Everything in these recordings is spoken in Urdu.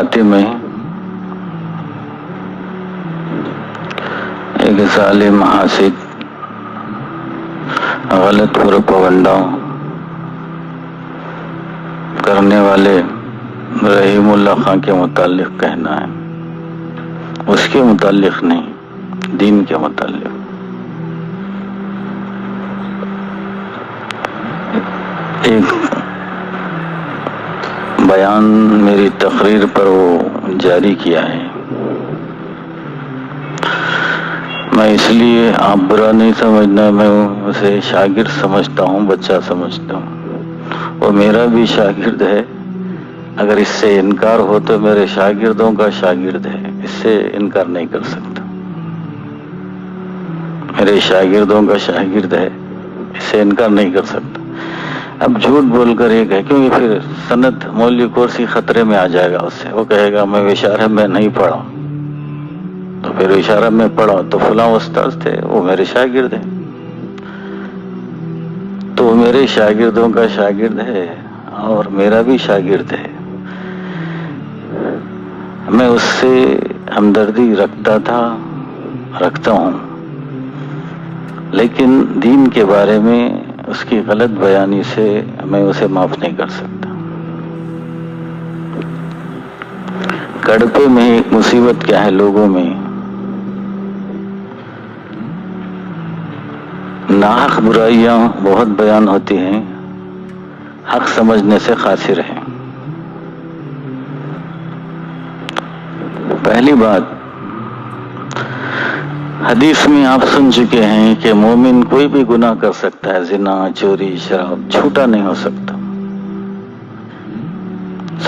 کھاتے میں ایک ظالم حاسد غلط پروپیگنڈا کرنے والے رحیم اللہ خان کے متعلق کہنا ہے، اس کے متعلق نہیں، دین کے متعلق۔ ایک بیان میری تقریر پر وہ جاری کیا ہے، میں اس لیے آپ برا نہیں سمجھنا، میں اسے شاگرد سمجھتا ہوں، بچہ سمجھتا ہوں، وہ میرا بھی شاگرد ہے۔ اگر اس سے انکار ہو تو میرے شاگردوں کا شاگرد ہے، اس سے انکار نہیں کر سکتا، میرے شاگردوں کا شاگرد ہے، اس سے انکار نہیں کر سکتا۔ اب جھوٹ بول کر یہ کہے، کیونکہ پھر سند مولوی کورسی خطرے میں آ جائے گا، اس سے وہ کہے گا میں اشارے میں نہیں پڑھا، تو پھر اشارہ میں پڑھا تو فلاں استاذ تھے، وہ میرے شاگرد ہیں، تو وہ میرے شاگردوں کا شاگرد ہے اور میرا بھی شاگرد ہے۔ میں اس سے ہمدردی رکھتا تھا، رکھتا ہوں، لیکن دین کے بارے میں اس کی غلط بیانی سے میں اسے معاف نہیں کر سکتا۔ کڑپے میں ایک مصیبت کیا ہے، لوگوں میں ناحق برائیاں بہت بیان ہوتی ہیں، حق سمجھنے سے قاصر ہیں۔ پہلی بات، حدیث میں آپ سن چکے ہیں کہ مومن کوئی بھی گناہ کر سکتا ہے، زنا، چوری، شراب، جھوٹا نہیں ہو سکتا۔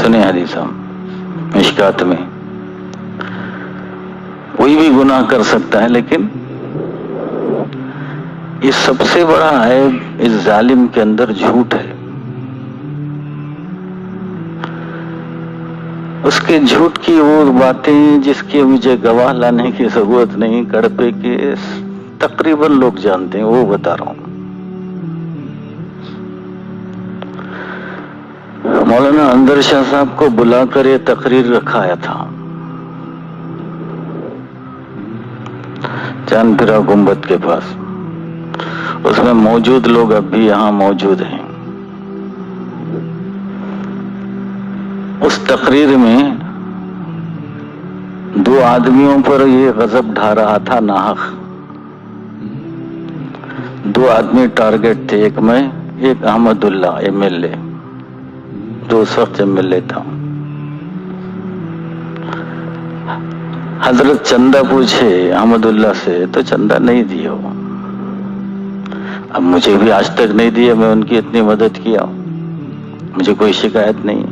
سنے حدیث ہم مشکات میں، کوئی بھی گناہ کر سکتا ہے، لیکن یہ سب سے بڑا عیب اس ظالم کے اندر جھوٹ ہے۔ اس کے جھوٹ کی وہ باتیں جس کی مجھے گواہ لانے کی ضرورت نہیں، کڑپے کے تقریباً لوگ جانتے ہیں، وہ بتا رہا ہوں۔ مولانا اندر شاہ صاحب کو بلا کر یہ تقریر رکھایا تھا چاند پھرا گنبد کے پاس، اس میں موجود لوگ اب بھی یہاں موجود ہیں۔ اس تقریر میں دو آدمیوں پر یہ غضب ڈھا رہا تھا ناحق، دو آدمی ٹارگٹ تھے، ایک میں، ایک احمد اللہ ایم ایل اے، جو اس وقت ایم ایل اے تھا۔ حضرت چندہ پوچھے احمد اللہ سے تو چندہ نہیں دیا، اب مجھے بھی آج تک نہیں دیا، میں ان کی اتنی مدد کیا، مجھے کوئی شکایت نہیں،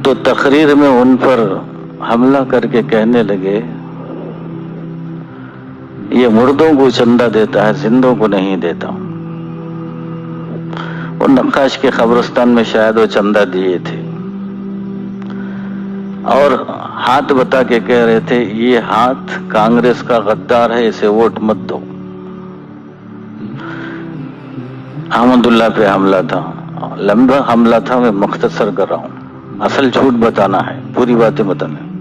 تو تقریر میں ان پر حملہ کر کے کہنے لگے یہ مردوں کو چندہ دیتا ہے، زندوں کو نہیں دیتا۔ وہ نقاش کے قبرستان میں شاید وہ چندہ دیے تھے، اور ہاتھ بتا کے کہہ رہے تھے یہ ہاتھ کانگریس کا غدار ہے، اسے ووٹ مت دو۔ احمد اللہ پہ حملہ تھا، لمبا حملہ تھا، میں مختصر کر رہا ہوں، اصل جھوٹ بتانا ہے، پوری باتیں بتانا ہے۔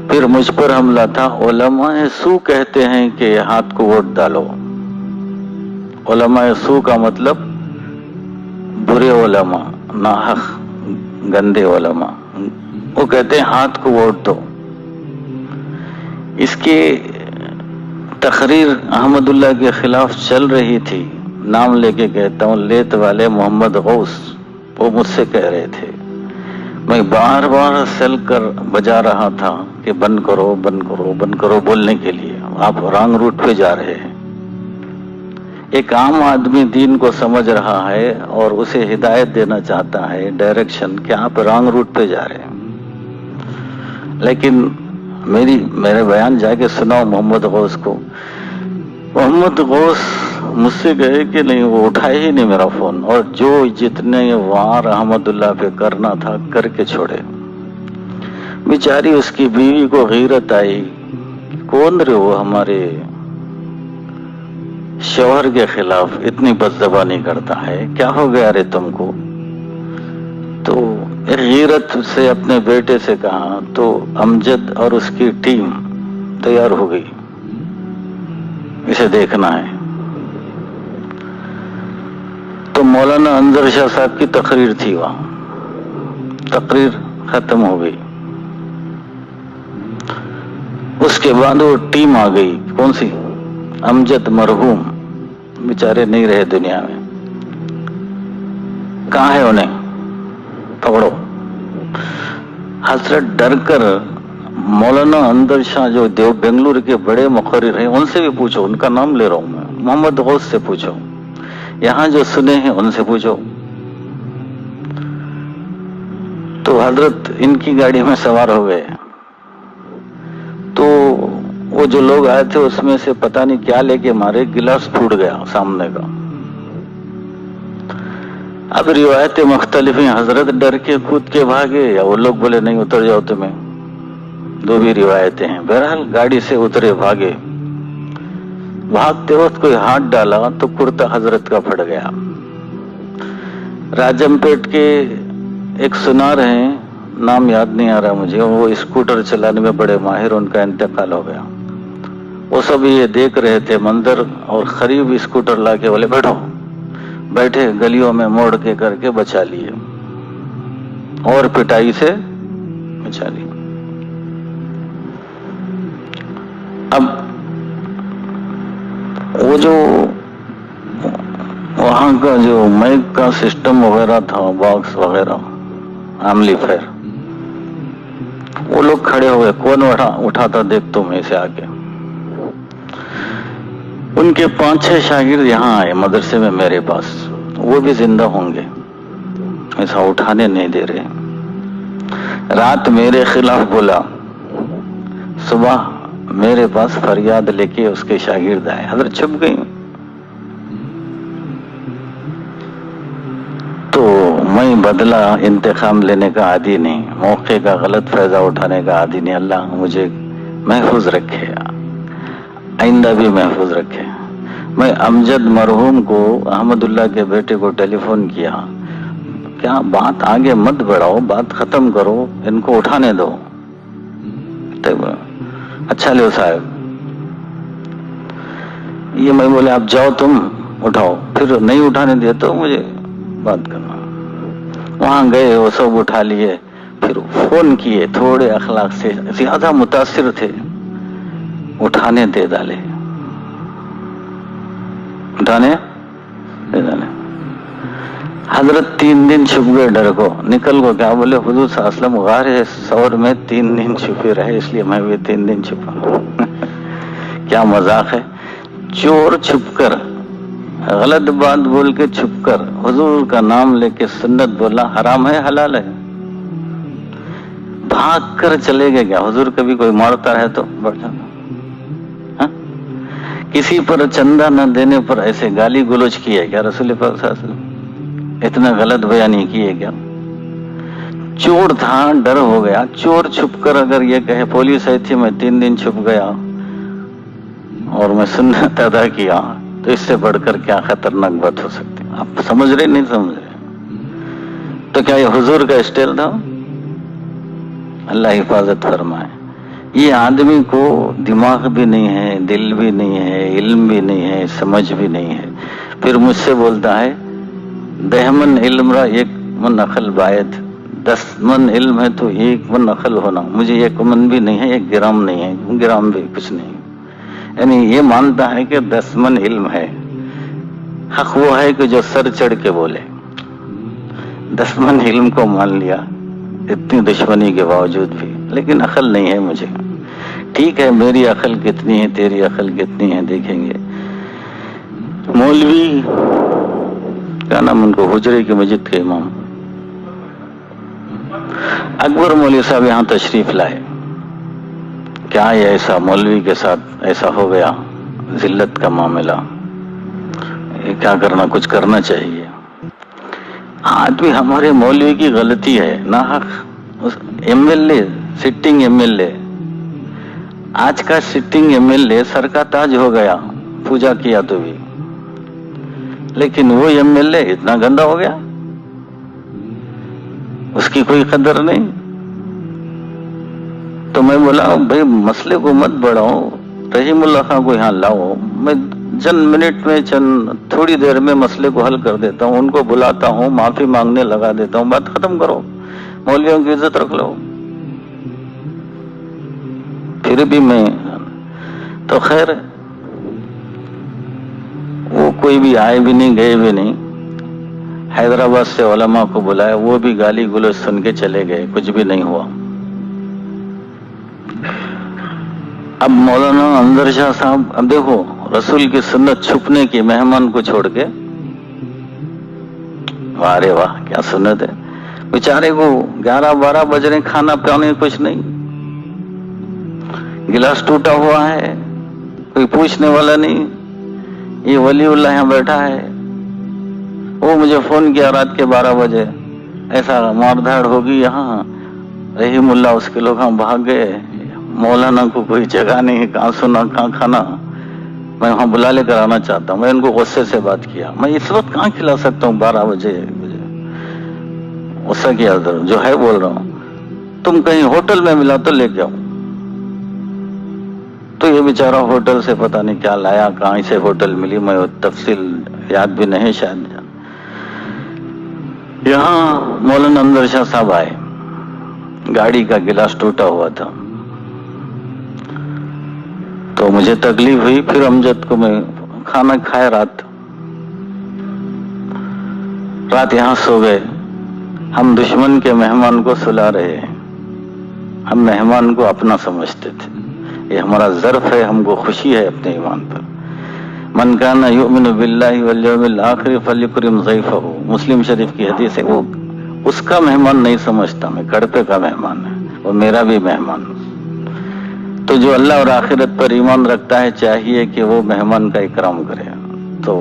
پھر مجھ پر حملہ تھا، علماء سو کہتے ہیں کہ ہاتھ کو ووٹ ڈالو۔ علماء سو کا مطلب برے علماء، ناحق گندے علماء، وہ کہتے ہیں ہاتھ کو ووٹ دو۔ اس کی تقریر احمد اللہ کے خلاف چل رہی تھی، نام لے کے کہتا ہوں، لیت والے محمد غوث، وہ مجھ سے کہہ رہے تھے، میں بار بار سل کر بجا رہا تھا کہ بند کرو بند کرو بند کرو بولنے کے لیے، آپ رانگ روٹ پہ جا رہے ہیں۔ ایک عام آدمی دین کو سمجھ رہا ہے اور اسے ہدایت دینا چاہتا ہے، ڈائریکشن، کہ آپ رانگ روٹ پہ جا رہے ہیں، لیکن میرے بیان جا کے سناؤ محمد غوث کو۔ محمد غوث مجھ سے کہے کہ نہیں، وہ اٹھائے ہی نہیں میرا فون، اور جو جتنے وار احمد اللہ پہ کرنا تھا کر کے چھوڑے۔ بیچاری اس کی بیوی کو غیرت آئی، کون رہے وہ ہمارے شوہر کے خلاف اتنی بد زبانی کرتا ہے، کیا ہو گیا رے تم کو؟ تو ایک غیرت سے اپنے بیٹے سے کہا تو امجد اور اس کی ٹیم تیار ہو گئی، اسے دیکھنا ہے۔ تو مولانا انظر شاہ صاحب کی تقریر تھی وہاں، تقریر ختم ہو گئی، اس کے بعد وہ ٹیم آ گئی، کون سی؟ امجد مرحوم بیچارے نہیں رہے دنیا میں، کہاں ہے انہیں پکڑو۔ حضرت ڈر کر مولانا انظر شاہ جو بنگلور کے بڑے مقرر ہیں ان سے بھی پوچھو، ان کا نام لے رہا ہوں میں، محمد غوث سے پوچھو، یہاں جو سنے ہیں ان سے پوچھو۔ تو حضرت ان کی گاڑی میں سوار ہو گئے، تو وہ جو لوگ آئے تھے اس میں سے پتہ نہیں کیا لے کے مارے، گلاس پھوٹ گیا سامنے کا۔ اب روایتیں مختلف ہیں، حضرت ڈر کے کود کے بھاگے یا وہ لوگ بولے نہیں اتر جاؤ تمہیں، دو بھی روایتیں ہیں۔ بہرحال گاڑی سے اترے، بھاگے، بھاگتے وقت کوئی ہاتھ ڈالا تو کرتا حضرت کا پھٹ گیا۔ راجم پیٹ کے ایک سنار ہیں، نام یاد نہیں آ رہا مجھے، وہ اسکوٹر چلانے میں بڑے ماہر، ان کا انتقال ہو گیا۔ وہ سب یہ دیکھ رہے تھے منظر، اور قریب اسکوٹر لا کے بولے بیٹھو، بیٹھے، گلیوں میں موڑ کے کر کے بچا لیے، اور پٹائی سے بچا لیے۔ اب وہ جو وہاں کا جو مائک کا سسٹم وغیرہ تھا، باکس وغیرہ، عملی فیر، وہ لوگ کھڑے ہوئے، کون اٹھاتا دیکھ تم ایسے آگے۔ ان کے 5-6 شاگرد یہاں آئے مدرسے میں میرے پاس، وہ بھی زندہ ہوں گے، ایسا اٹھانے نہیں دے رہے۔ رات میرے خلاف بولا، صبح میرے پاس فریاد لے کے اس کے شاگرد آئے، حضرت چھپ گئی۔ تو میں بدلہ انتقام لینے کا عادی نہیں، موقع کا غلط فائدہ اٹھانے کا عادی نہیں، اللہ مجھے محفوظ رکھے، آئندہ بھی محفوظ رکھے۔ میں امجد مرحوم کو، احمد اللہ کے بیٹے کو ٹیلی فون کیا، کیا بات آگے مت بڑھاؤ، بات ختم کرو، ان کو اٹھانے دو۔ اچھا لیو صاحب، یہ میں بولے آپ جاؤ تم اٹھاؤ، پھر نہیں اٹھانے دیا تو مجھے بات کرنا۔ وہاں گئے، وہ سب اٹھا لیے، پھر فون کیے، تھوڑے اخلاق سے زیادہ متاثر تھے، اٹھانے دے ڈالے، اٹھانے دے ڈالے۔ حضرت 3 دن چھپ گئے، ڈر کو نکل کو کیا بولے، حضور صلی اللہ علیہ وسلم غار ثور میں 3 دن چھپے رہے، اس لیے میں بھی 3 دن چھپا۔ کیا مذاق ہے، چور چھپ کر، غلط بات بول کے چھپ کر، حضور کا نام لے کے سنت بولا، حرام ہے حلال ہے؟ بھاگ کر چلے گئے، کیا حضور کبھی کوئی مارتا ہے تو بڑھ جاتا؟ کسی پر چندہ نہ دینے پر ایسے گالی گلوچ کیے کیا رسول پاک صلی اللہ علیہ وسلم؟ اتنا غلط بیانی کیے کیا؟ چور تھا، ڈر ہو گیا، چور چھپ کر اگر یہ کہے پولیس آئی تھی میں 3 دن چھپ گیا اور میں سنت ادا کیا، تو اس سے بڑھ کر کیا خطرناک بات ہو سکتی؟ آپ سمجھ رہے نہیں سمجھ رہے؟ تو کیا یہ حضور کا اسٹائل تھا؟ اللہ حفاظت فرمائے۔ یہ آدمی کو دماغ بھی نہیں ہے، دل بھی نہیں ہے، علم بھی نہیں ہے، سمجھ بھی نہیں ہے، پھر مجھ سے بولتا ہے 10 من علم را 1 من عقل باید، 10 من علم ہے تو 1 من عقل ہونا، مجھے 1 من بھی نہیں ہے، 1 گرام نہیں ہے، گرام بھی کچھ نہیں، یعنی یہ مانتا ہے کہ 10 من علم ہے۔ حق وہ ہے کہ جو سر چڑھ کے بولے، 10 من علم کو مان لیا اتنی دشمنی کے باوجود بھی، لیکن عقل نہیں ہے مجھے۔ ٹھیک ہے، میری عقل کتنی ہے، تیری عقل کتنی ہے، دیکھیں گے۔ مولوی کیا نام ان کو، حجرے کی مسجد کے امام اکبر مولوی صاحب یہاں تشریف لائے۔ کیا یہ ایسا مولوی کے ساتھ ایسا ہو گیا، ذلت کا معاملہ، یہ کیا کرنا، کچھ کرنا چاہیے۔ آج بھی ہمارے مولوی کی غلطی ہے، ناحق M L A, sitting M L A, آج کا سٹنگ ایم ایل اے سر کا تاج ہو گیا، پوجا کیا تو بھی، لیکن وہ ایم ایل اے اتنا گندا ہو گیا، اس کی کوئی قدر نہیں. تو میں بولا بھائی مسئلے کو مت بڑھاؤ, رحیم اللہ خان کو یہاں لاؤ, میں چند منٹ میں تھوڑی دیر میں مسئلے کو حل کر دیتا ہوں, ان کو بلاتا ہوں, معافی مانگنے لگا دیتا ہوں, بات ختم کرو, مولویوں کی عزت رکھ لو. پھر بھی میں تو خیر وہ کوئی بھی آئے بھی نہیں گئے بھی نہیں. حیدرآباد سے علماء کو بلایا, وہ بھی گالی گلوچ سن کے چلے گئے, کچھ بھی نہیں ہوا. اب مولانا انظر شاہ صاحب, اب دیکھو رسول کی سنت چھپنے کی, مہمان کو چھوڑ کے, واہ رے واہ کیا سنت ہے. بیچارے کو 11-12 بج رہے, کھانا پیانے کچھ نہیں, گلاس ٹوٹا ہوا ہے, کوئی پوچھنے والا نہیں. یہ ولی اللہ یہاں بیٹھا ہے, وہ مجھے فون کیا رات کے 12 بجے, ایسا مار دھاڑ ہوگی یہاں, رحیم اللہ اس کے لوگ ہم بھاگ گئے, مولانا کو کوئی جگہ نہیں, کہاں سنا کہاں کھانا, میں وہاں بلا لے کر آنا چاہتا ہوں. میں ان کو غصے سے بات کیا, میں اس وقت کہاں کھلا سکتا ہوں 12 بجے, غصہ کیا, جو ہے بول رہا ہوں, تم کہیں ہوٹل میں ملا تو لے کے آؤ. تو یہ بیچارہ ہوٹل سے پتہ نہیں کیا لایا, کہاں سے ہوٹل ملی, میں تفصیل یاد بھی نہیں شاید. یہاں مولانا انظر شاہ صاحب آئے, گاڑی کا گلاس ٹوٹا ہوا تھا, تو مجھے تکلیف ہوئی. پھر امجد کو میں کھانا کھائے, رات یہاں سو گئے. ہم دشمن کے مہمان کو سلا رہے ہیں, ہم مہمان کو اپنا سمجھتے تھے, یہ ہمارا ظرف ہے, ہم کو خوشی ہے اپنے ایمان پر. من کان یؤمن باللہ والیوم الآخر فلیکرم ضیفہ, مسلم شریف کی حدیث ہے. وہ اس کا مہمان نہیں سمجھتا, میں کڑپے کا مہمان ہے, وہ میرا بھی مہمان. تو جو اللہ اور آخرت پر ایمان رکھتا ہے چاہیے کہ وہ مہمان کا اکرام کرے. تو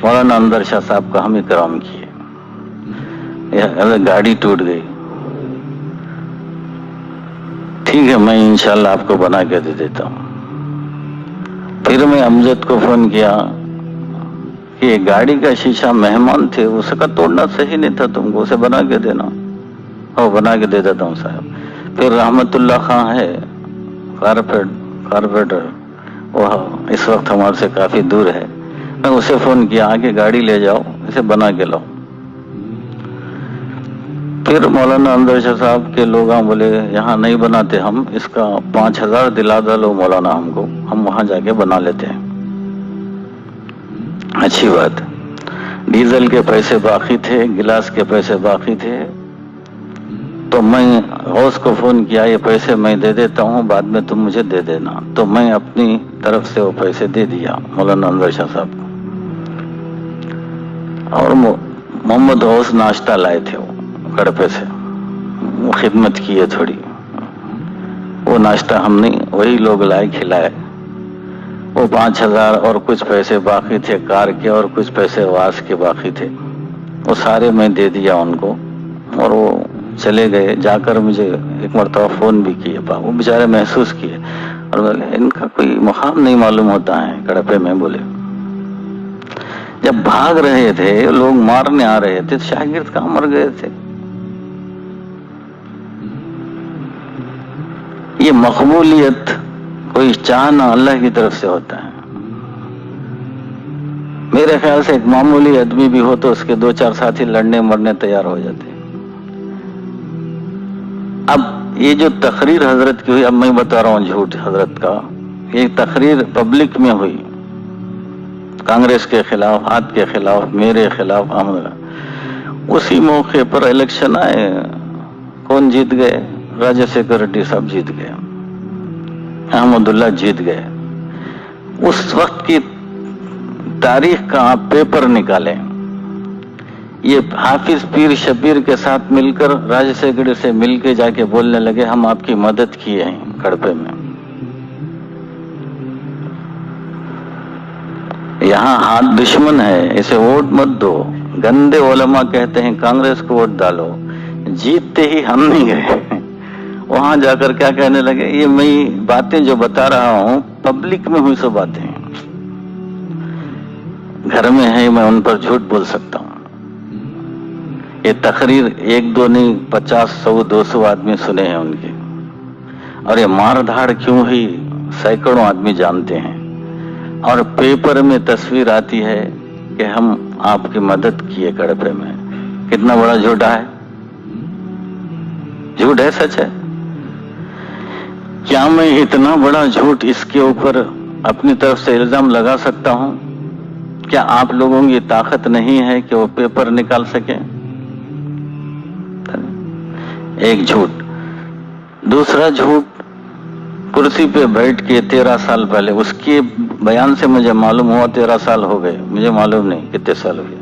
مولانا انظر شاہ صاحب کا ہم اکرام کیے. گاڑی ٹوٹ گئی, ٹھیک ہے میں انشاءاللہ آپ کو بنا کے دے دیتا ہوں. پھر میں امجد کو فون کیا کہ گاڑی کا شیشہ مہمان تھے, اس کا توڑنا صحیح نہیں تھا, تم کو اسے بنا کے دینا. اور بنا کے دے دیتا ہوں صاحب. پھر رحمت اللہ خان ہے کارپیٹر, وہ اس وقت ہمارے سے کافی دور ہے, میں اسے فون کیا کہ گاڑی لے جاؤ, اسے بنا کے لاؤ. پھر مولانا انظر شاہ صاحب کے لوگ بولے یہاں نہیں بناتے ہم, اس کا 5000 دلا دو مولانا ہم کو, ہم وہاں جا کے بنا لیتے ہیں. اچھی بات. ڈیزل کے پیسے باقی تھے, گلاس کے پیسے باقی تھے, تو میں غوث کو فون کیا, یہ پیسے میں دے دیتا ہوں, بعد میں تم مجھے دے دینا. تو میں اپنی طرف سے وہ پیسے دے دیا مولانا انظر شاہ صاحب کو. اور محمد غوث ناشتہ لائے تھے وہ کڑپے سے, وہ خدمت کی ہے تھوڑی, وہ ناشتہ ہم نہیں, وہی لوگ لائے کھلائے. وہ 5000 اور کچھ پیسے باقی تھے کار کے, اور کچھ پیسے واس کے باقی تھے, وہ سارے میں دے دیا ان کو. اور وہ چلے گئے. جا کر مجھے ایک مرتبہ فون بھی کیے, وہ بیچارے محسوس کیے, اور بولے ان کا کوئی مقام نہیں معلوم ہوتا ہے کڑپے میں. بولے جب بھاگ رہے تھے, لوگ مارنے آ رہے تھے, شاگرد کہاں مر گئے تھے. یہ مقبولیت کوئی چاہنا اللہ کی طرف سے ہوتا ہے. میرے خیال سے ایک معمولی آدمی بھی ہو تو اس کے 2-4 ساتھی لڑنے مرنے تیار ہو جاتے. اب یہ جو تقریر حضرت کی ہوئی, اب میں بتا رہا ہوں جھوٹ حضرت کا, یہ تقریر پبلک میں ہوئی, کانگریس کے خلاف, ہاتھ کے خلاف, میرے خلاف. اسی موقع پر الیکشن آئے, کون جیت گئے؟ راجہ شیکھر ریڈی صاحب جیت گئے, احمد اللہ جیت گئے. اس وقت کی تاریخ کا آپ پیپر نکالیں, یہ حافظ پیر شبیر کے ساتھ مل کر راجہ شیکھر سے مل کے جا کے بولنے لگے ہم آپ کی مدد کیے ہیں کڑپے میں. یہاں ہاتھ دشمن ہے, اسے ووٹ مت دو. گندے علماء کہتے ہیں کانگریس کو ووٹ ڈالو, جیتتے ہی ہم نہیں گئے. وہاں جا کر کیا کہنے لگے, یہ میں باتیں جو بتا رہا ہوں پبلک میں ہوئی سو باتیں ہیں, گھر میں ہے میں ان پر جھوٹ بول سکتا ہوں. یہ تقریر 1 2 نہیں 50 100 200 آدمی سنے ہیں ان کے، اور یہ مار دھاڑ کیوں ہوئی سینکڑوں آدمی جانتے ہیں، اور پیپر میں تصویر آتی ہے کہ ہم آپ کی مدد کیے کڑپے میں۔ کتنا بڑا جھوٹا ہے، جھوٹ ہے سچ ہے؟ کیا میں اتنا بڑا جھوٹ اس کے اوپر اپنی طرف سے الزام لگا سکتا ہوں؟ کیا آپ لوگوں کی طاقت نہیں ہے کہ وہ پیپر نکال سکیں؟ ایک جھوٹ۔ دوسرا جھوٹ، کرسی پہ بیٹھ کے 13 سال پہلے، اس کے بیان سے مجھے معلوم ہوا 13 سال ہو گئے، مجھے معلوم نہیں کتنے سال ہوئے۔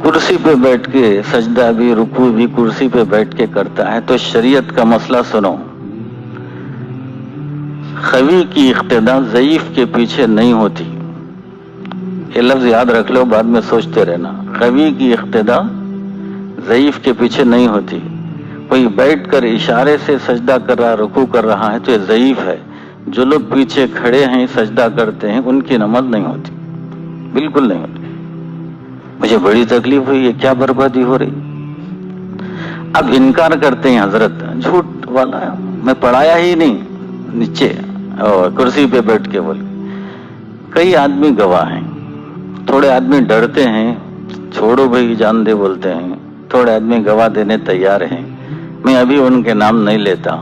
کرسی پہ بیٹھ کے سجدہ بھی رکوع بھی کرسی پہ بیٹھ کے کرتا ہے، تو شریعت کا مسئلہ سنو، قوی کی اقتداء ضعیف کے پیچھے نہیں ہوتی۔ یہ لفظ یاد رکھ لو، بعد میں سوچتے رہنا۔ قوی کی اقتداء ضعیف کے پیچھے نہیں ہوتی۔ کوئی بیٹھ کر اشارے سے سجدہ کر رہا، رکوع کر رہا ہے تو یہ ضعیف ہے۔ جو لوگ پیچھے کھڑے ہیں سجدہ کرتے ہیں ان کی نماز نہیں ہوتی، بالکل نہیں ہوتی۔ مجھے بڑی تکلیف ہوئی، یہ کیا بربادی ہو رہی۔ اب انکار کرتے ہیں حضرت جھوٹ والا ہے، میں پڑھایا ہی نہیں، نیچے کرسی پہ بیٹھ کے بول۔ کئی آدمی گواہ ہیں، تھوڑے آدمی ڈرتے ہیں، چھوڑو بھائی جان دے بولتے ہیں، تھوڑے آدمی گواہ دینے تیار ہیں۔ میں ابھی ان کے نام نہیں لیتا۔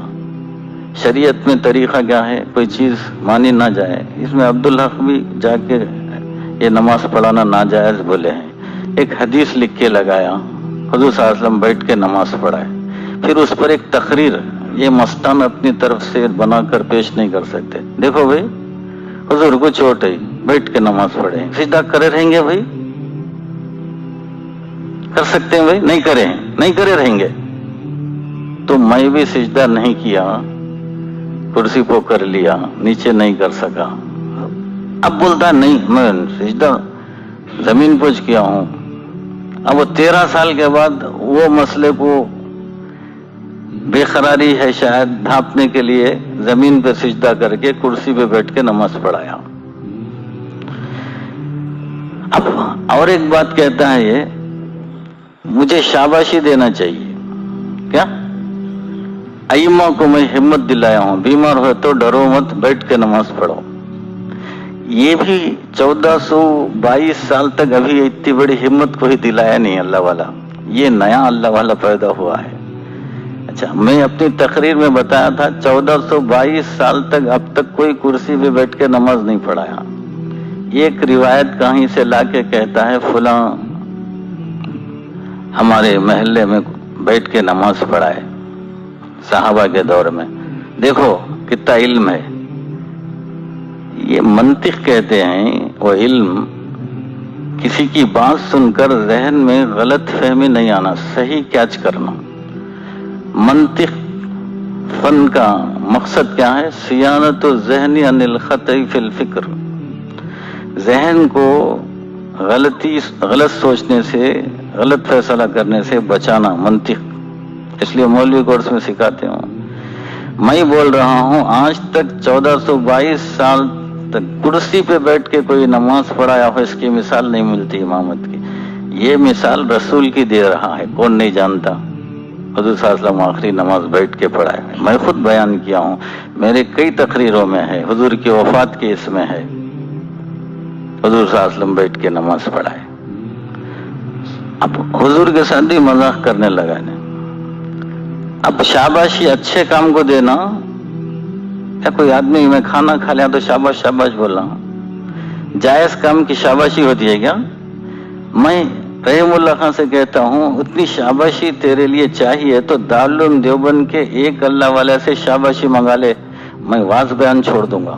شریعت میں طریقہ کیا ہے، کوئی چیز مانی نہ جائے، اس میں عبدالحق بھی جا کے یہ نماز پڑھانا ناجائز بولے ہیں۔ ایک حدیث لکھ کے لگایا، حضور صلی اللہ علیہ وسلم بیٹھ کے نماز پڑھائے، پھر اس پر ایک تقریر، یہ مستان اپنی طرف سے بنا کر پیش نہیں کر سکتے۔ دیکھو بھائی حضور کو چوٹ ہے، بیٹھ کے نماز پڑھے، سجدہ کرے رہیں گے بھائی؟ کر سکتے ہیں بھائی؟ نہیں کرے، نہیں کرے رہیں گے۔ تو میں بھی سجدہ نہیں کیا، کرسی پہ کر لیا، نیچے نہیں کر سکا۔ اب بولتا نہیں میں سجدہ زمین پوچھ کیا ہوں۔ اب وہ 13 سال کے بعد وہ مسئلے کو بے قراری ہے شاید ڈھانپنے کے لیے زمین پہ سجدہ کر کے کرسی پہ بیٹھ کے نماز پڑھایا۔ اب اور ایک بات کہتا ہے، یہ مجھے شاباشی دینا چاہیے، کیا ائمہ کو میں ہمت دلایا ہوں، بیمار ہوئے تو ڈرو مت، بیٹھ کے نماز پڑھو۔ یہ بھی 1422 سال تک ابھی اتنی بڑی ہمت کو ہی دلایا نہیں اللہ والا، یہ نیا اللہ والا پیدا ہوا ہے۔ اچھا، میں اپنی تقریر میں بتایا تھا 1422 سال تک اب تک کوئی کرسی پہ بیٹھ کے نماز نہیں پڑھایا۔ ایک روایت کہیں سے لا کے کہتا ہے فلاں ہمارے محلے میں بیٹھ کے نماز پڑھائے صحابہ کے دور میں۔ دیکھو کتنا علم ہے۔ یہ منطق کہتے ہیں، وہ علم کسی کی بات سن کر ذہن میں غلط فہمی نہیں آنا، صحیح کیچ کرنا۔ منطق فن کا مقصد کیا ہے؟ صیانت الذہن عن الخطأ فی الفکر، ذہن کو غلط سوچنے سے، غلط فیصلہ کرنے سے بچانا، منطق۔ اس لیے مولوی کورس میں سکھاتے ہوں۔ میں بول رہا ہوں آج تک 1422 سال تک کرسی پہ بیٹھ کے کوئی نماز پڑھایا ہو، اس کی مثال نہیں ملتی امامت کی۔ یہ مثال رسول کی دے رہا ہے، کون نہیں جانتا؟ حضور صلی اللہ علیہ وسلم آخری نماز بیٹھ کے پڑھائے، میں خود بیان کیا ہوں، میرے کئی تقریروں میں ہے، حضور کی وفات کے اس میں ہے، حضور صلی اللہ علیہ وسلم بیٹھ کے نماز پڑھائے۔ اب حضور کے ساتھ بھی مذاق کرنے لگا نے۔ اب شاباشی اچھے کام کو دینا، یا کوئی آدمی میں کھانا کھا لیا تو شاباش شاباش بولنا، جائز کام کی شاباشی ہوتی ہے کیا؟ میں رحم اللہ خان سے کہتا ہوں اتنی شاباشی تیرے لیے چاہیے تو دارالعلوم دیوبند کے ایک اللہ والے سے شاباشی منگا لے، میں واز بیان چھوڑ دوں گا۔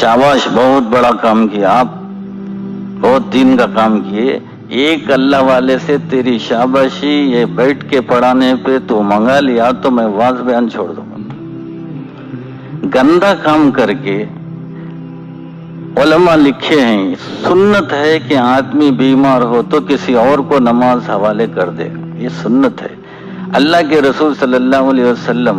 شاباش، بہت بڑا کام کیا آپ، بہت دین کا کام کیے، ایک اللہ والے سے تیری شاباشی یہ بیٹھ کے پڑھانے پہ تو منگا لیا تو میں واز بیان چھوڑ دوں گا۔ گندا کام کر کے علماء لکھے ہیں سنت ہے کہ آدمی بیمار ہو تو کسی اور کو نماز حوالے کر دے، یہ سنت ہے۔ اللہ کے رسول صلی اللہ علیہ وسلم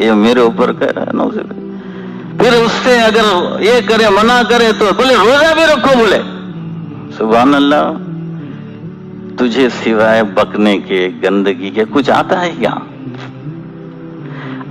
یہ میرے اوپر کہہ رہا ہے نوز باللہ. پھر اس سے اگر یہ کرے منع کرے تو بولے روزہ بھی رکھو. بولے سبحان اللہ، تجھے سوائے بکنے کے گندگی کے کچھ آتا ہے کیا؟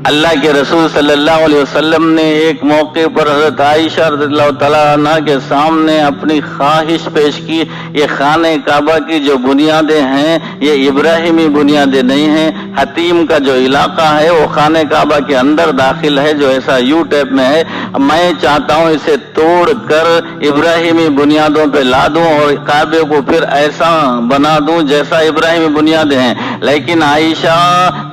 اللہ کے رسول صلی اللہ علیہ وسلم نے ایک موقع پر حضرت عائشہ رضی اللہ تعالیٰ عنہ کے سامنے اپنی خواہش پیش کی. یہ خانہ کعبہ کی جو بنیادیں ہیں یہ ابراہیمی بنیادیں نہیں ہیں. حتیم کا جو علاقہ ہے وہ خانہ کعبہ کے اندر داخل ہے، جو ایسا یو ٹیپ میں ہے. میں چاہتا ہوں اسے توڑ کر ابراہیمی بنیادوں پہ لا دوں اور کعبے کو پھر ایسا بنا دوں جیسا ابراہیمی بنیادیں ہیں. لیکن عائشہ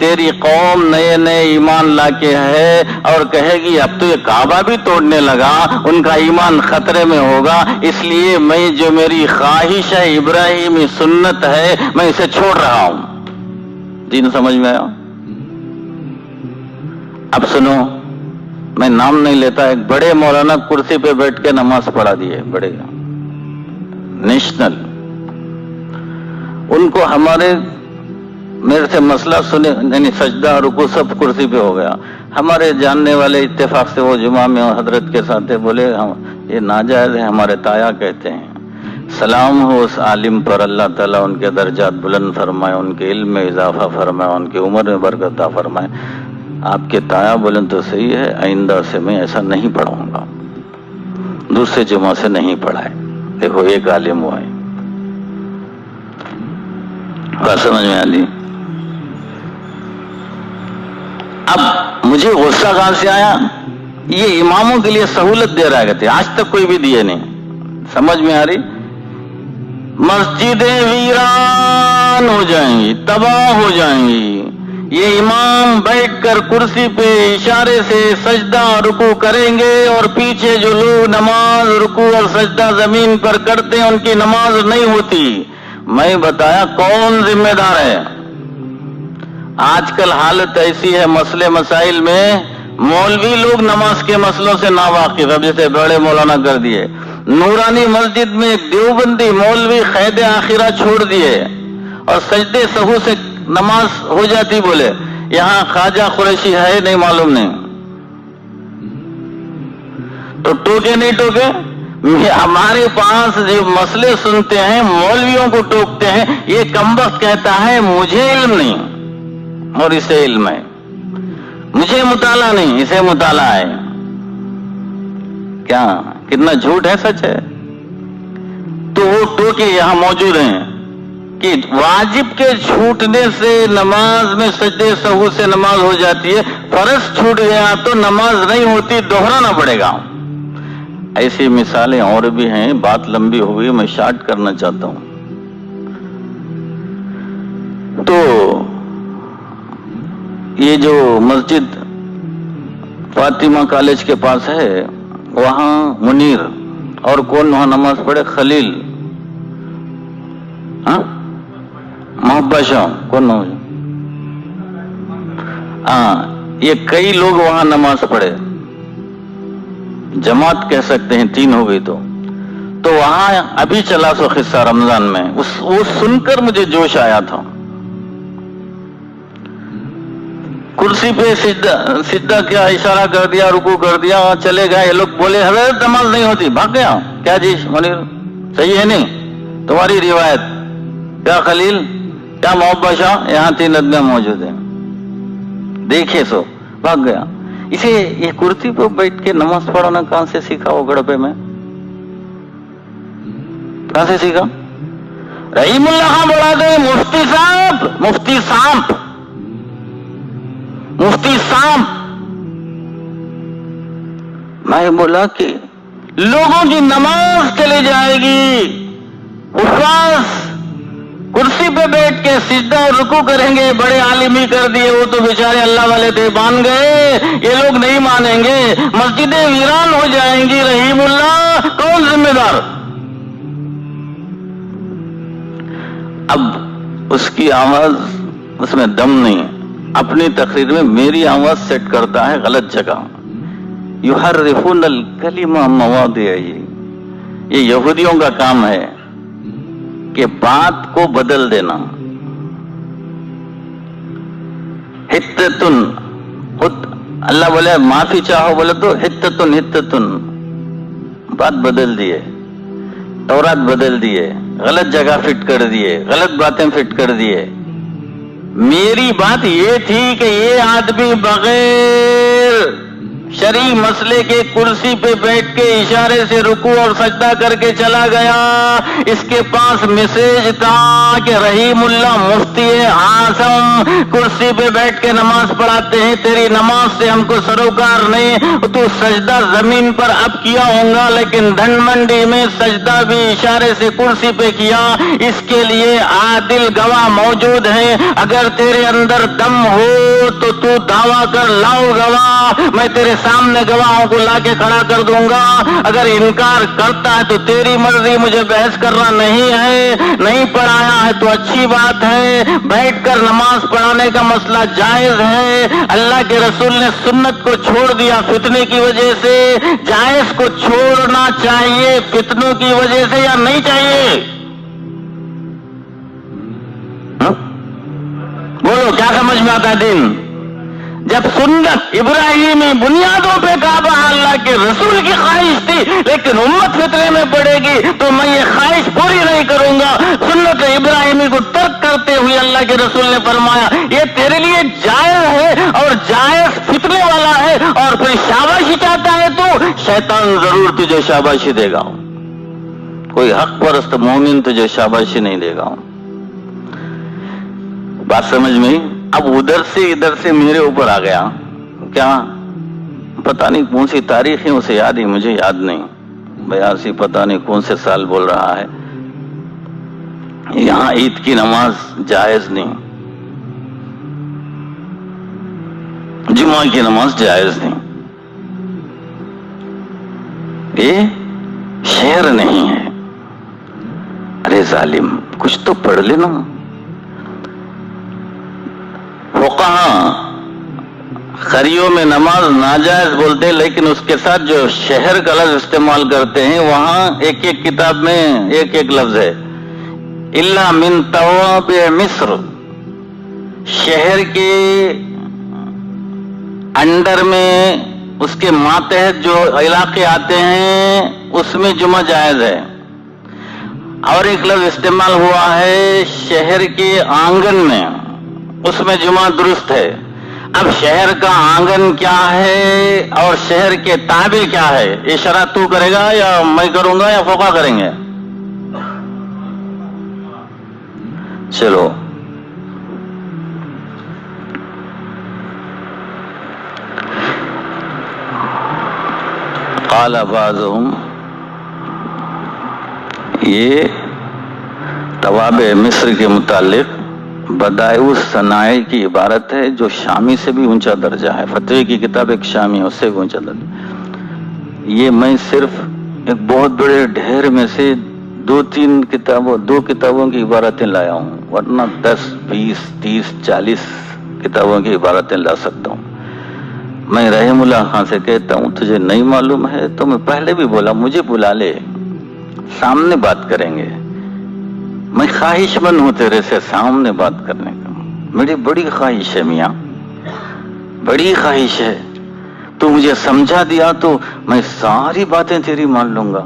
تیری قوم نئے نئے ایمان لا کے ہے اور کہے گی اب تو یہ کعبہ بھی توڑنے لگا، ان کا ایمان خطرے میں ہوگا، اس لیے میں جو میری خواہش ہے ابراہیمی سنت ہے میں اسے چھوڑ رہا ہوں. دین سمجھ میں آیا؟ اب سنو، میں نام نہیں لیتا، ایک بڑے مولانا کرسی پہ بیٹھ کے نماز پڑھا دیے، بڑے نیشنل. ان کو ہمارے میرے سے مسئلہ سنے، یعنی سجدہ رکوع سب کرسی پہ ہو گیا. ہمارے جاننے والے اتفاق سے وہ جمعہ میں حضرت کے ساتھ بولے یہ ناجائز ہے، ہمارے تایا کہتے ہیں. سلام ہو اس عالم پر، اللہ تعالیٰ ان کے درجات بلند فرمائے، ان کے علم میں اضافہ فرمائے، ان کی عمر میں برکت عطا فرمائے. آپ کے تایا بولیں تو صحیح ہے، آئندہ سے میں ایسا نہیں پڑھاؤں گا، دوسرے جمعہ سے نہیں پڑھائے. دیکھو ایک عالم ہوا ہے. بات سمجھ میں آئی؟ اب مجھے غصہ کہاں سے آیا؟ یہ اماموں کے لیے سہولت دے رہا ہے، کہتے آج تک کوئی بھی دیے نہیں. سمجھ میں آ رہی؟ مسجدیں ویران ہو جائیں گی، تباہ ہو جائیں گی. یہ امام بیٹھ کر کرسی پہ اشارے سے سجدہ رکوع کریں گے اور پیچھے جو لوگ نماز رکوع اور سجدہ زمین پر کرتے ہیں ان کی نماز نہیں ہوتی. میں بتایا کون ذمہ دار ہے؟ آج کل حالت ایسی ہے مسئلے مسائل میں مولوی لوگ نماز کے مسئلوں سے ناواقف. اب جیسے بڑے مولانا کر دیے، نورانی مسجد میں ایک دیوبندی مولوی قید آخرہ چھوڑ دیے اور سجدے سہو سے نماز ہو جاتی. بولے یہاں خواجہ قریشی ہے نہیں معلوم نہیں، تو ٹوکے نہیں ٹوکے؟ ہمارے پاس جو مسئلے سنتے ہیں مولویوں کو ٹوکتے ہیں. یہ کمبخت کہتا ہے مجھے علم نہیں اور اسے علم ہے، مجھے مطالعہ نہیں اسے مطالعہ ہے. کیا کتنا جھوٹ ہے، سچ ہے؟ تو وہ ٹوکے یہاں موجود ہیں کہ واجب کے چھوٹنے سے نماز میں سجدے سہو سے نماز ہو جاتی ہے، فرض چھوٹ گیا تو نماز نہیں ہوتی، دوہرانا پڑے گا. ایسی مثالیں اور بھی ہیں، بات لمبی ہو گئی، میں شارٹ کرنا چاہتا ہوں. تو یہ جو مسجد فاطمہ کالج کے پاس ہے وہاں منیر اور کون وہاں نماز پڑھے؟ خلیل، ہاں محبت شاہ کون؟ ہاں یہ کئی لوگ وہاں نماز پڑھے، جماعت کہہ سکتے ہیں، 3 ہو گئی. تو وہاں ابھی چلا سو قصہ رمضان میں، وہ سن کر مجھے جوش آیا تھا. کرسی پہ سجدہ کیا، اشارہ کر دیا، رکوع کر دیا، چلے گئے. یہ لوگ بولے حضرت نماز نہیں ہوتی، بھاگ گیا. کیا جی منیر صحیح ہے نہیں تمہاری روایت؟ کیا خلیل، کیا محبت شاہ، یہاں 3 آدمیاں موجود ہیں، دیکھے سو بھاگ گیا. اسے یہ کرسی پہ بیٹھ کے نماز پڑھنا کہاں سے سیکھا؟ وہ گڑپے میں کہاں سے سیکھا؟ رحیم اللہ خان بڑھا دے مفتی صاحب، مفتی صاحب، مفتی صاحب. میں بولا کہ لوگوں کی نماز چلی جائے گی، حفاظ کرسی پہ بیٹھ کے سجدہ اور رکوع کریں گے، بڑے عالم ہی کر دیے، وہ تو بیچارے اللہ والے تھے مان گئے، یہ لوگ نہیں مانیں گے، مسجدیں ویران ہو جائیں گی. رحیم اللہ کون ذمہ دار؟ اب اس کی آواز اس میں دم نہیں ہے. اپنی تقریر میں میری آواز سیٹ کرتا ہے غلط جگہ. یحرفون الکلم عن مواضعہ، یہ یہودیوں کا کام ہے کہ بات کو بدل دینا. اللہ بولے معافی چاہو بولے تو حتتن حتتن، بات بدل دیے، تورات بدل دیے، غلط جگہ فٹ کر دیے، غلط باتیں فٹ کر دیے۔ میری بات یہ تھی کہ یہ آدمی بغیر شرعی مسئلے کے کرسی پہ بیٹھ کے اشارے سے رکوع اور سجدہ کر کے چلا گیا۔ اس کے پاس میسج تھا کہ رحیم اللہ مفتی اعظم کرسی پہ بیٹھ کے نماز پڑھاتے ہیں، تیری نماز سے ہم کو سروکار نہیں، تو سجدہ زمین پر اب کیا ہوگا لیکن دھن منڈی میں سجدہ بھی اشارے سے کرسی پہ کیا۔ اس کے لیے عادل گواہ موجود ہیں، اگر تیرے اندر دم ہو تو دعویٰ کر، لاؤ گواہ، میں تیرے سامنے گواہوں کو لا کے کھڑا کر دوں گا۔ اگر انکار کرتا ہے تو تیری مرضی، مجھے بحث کرنا نہیں ہے، نہیں پڑھایا ہے تو اچھی بات ہے، بیٹھ کر نماز پڑھانے کا مسئلہ جائز ہے۔ اللہ کے رسول نے سنت کو چھوڑ دیا فتنے کی وجہ سے، جائز کو چھوڑنا چاہیے فتنوں کی وجہ سے یا نہیں چاہیے؟ بولو کیا سمجھ میں آتا ہے دین؟ جب سنت ابراہیمی بنیادوں پہ کعبہ اللہ کے رسول کی خواہش تھی لیکن امت فتنے میں پڑے گی تو میں یہ خواہش پوری نہیں کروں گا۔ سنت ابراہیمی کو ترک کرتے ہوئے اللہ کے رسول نے فرمایا یہ تیرے لیے جائز ہے اور جائز فتنے والا ہے، اور پھر شاباشی چاہتا ہے تو شیطان ضرور تجھے شاباشی دے گا، کوئی حق پرست مومن تجھے شاباشی نہیں دے گا۔ بات سمجھ میں؟ اب ادھر سے میرے اوپر آ گیا، کیا پتہ نہیں کون سی تاریخ ہے اسے یاد ہی مجھے یاد نہیں، 82 پتہ نہیں کون سے سال بول رہا ہے، یہاں عید کی نماز جائز نہیں، جمعہ کی نماز جائز نہیں، یہ شعر نہیں ہے۔ ارے ظالم کچھ تو پڑھ لینا۔ فقہاء خریوں میں نماز ناجائز بولتے لیکن اس کے ساتھ جو شہر کا لفظ استعمال کرتے ہیں وہاں ایک ایک کتاب میں ایک ایک لفظ ہے۔ الا من توابع مصر، شہر کے انڈر میں اس کے ماتحت جو علاقے آتے ہیں اس میں جمعہ جائز ہے، اور ایک لفظ استعمال ہوا ہے شہر کے آنگن میں، اس میں جمعہ درست ہے۔ اب شہر کا آنگن کیا ہے اور شہر کے تابع کیا ہے، یہ شرح تو کرے گا یا میں کروں گا یا فقہاء کریں گے؟ چلو قال بعضهم، یہ توابع مصر کے متعلق بدائع الصنائع کی عبارت ہے جو شامی سے بھی اونچا درجہ ہے، فتوی کی کتاب ایک شامی ہے اس سے بھی اونچا درجہ۔ یہ میں صرف ایک بہت بڑے ڈھیر میں سے دو کتابوں کی عبارتیں لایا ہوں، ورنہ 10 20 30 40 کتابوں کی عبارتیں لا سکتا ہوں۔ میں رحیم اللہ خان سے کہتا ہوں تجھے نہیں معلوم ہے تو میں پہلے بھی بولا مجھے بلا لے، سامنے بات کریں گے، میں خواہش مند ہوں تیرے سے سامنے بات کرنے کا، میری بڑی خواہش ہے میاں، بڑی خواہش ہے، تو مجھے سمجھا دیا تو میں ساری باتیں تیری مان لوں گا۔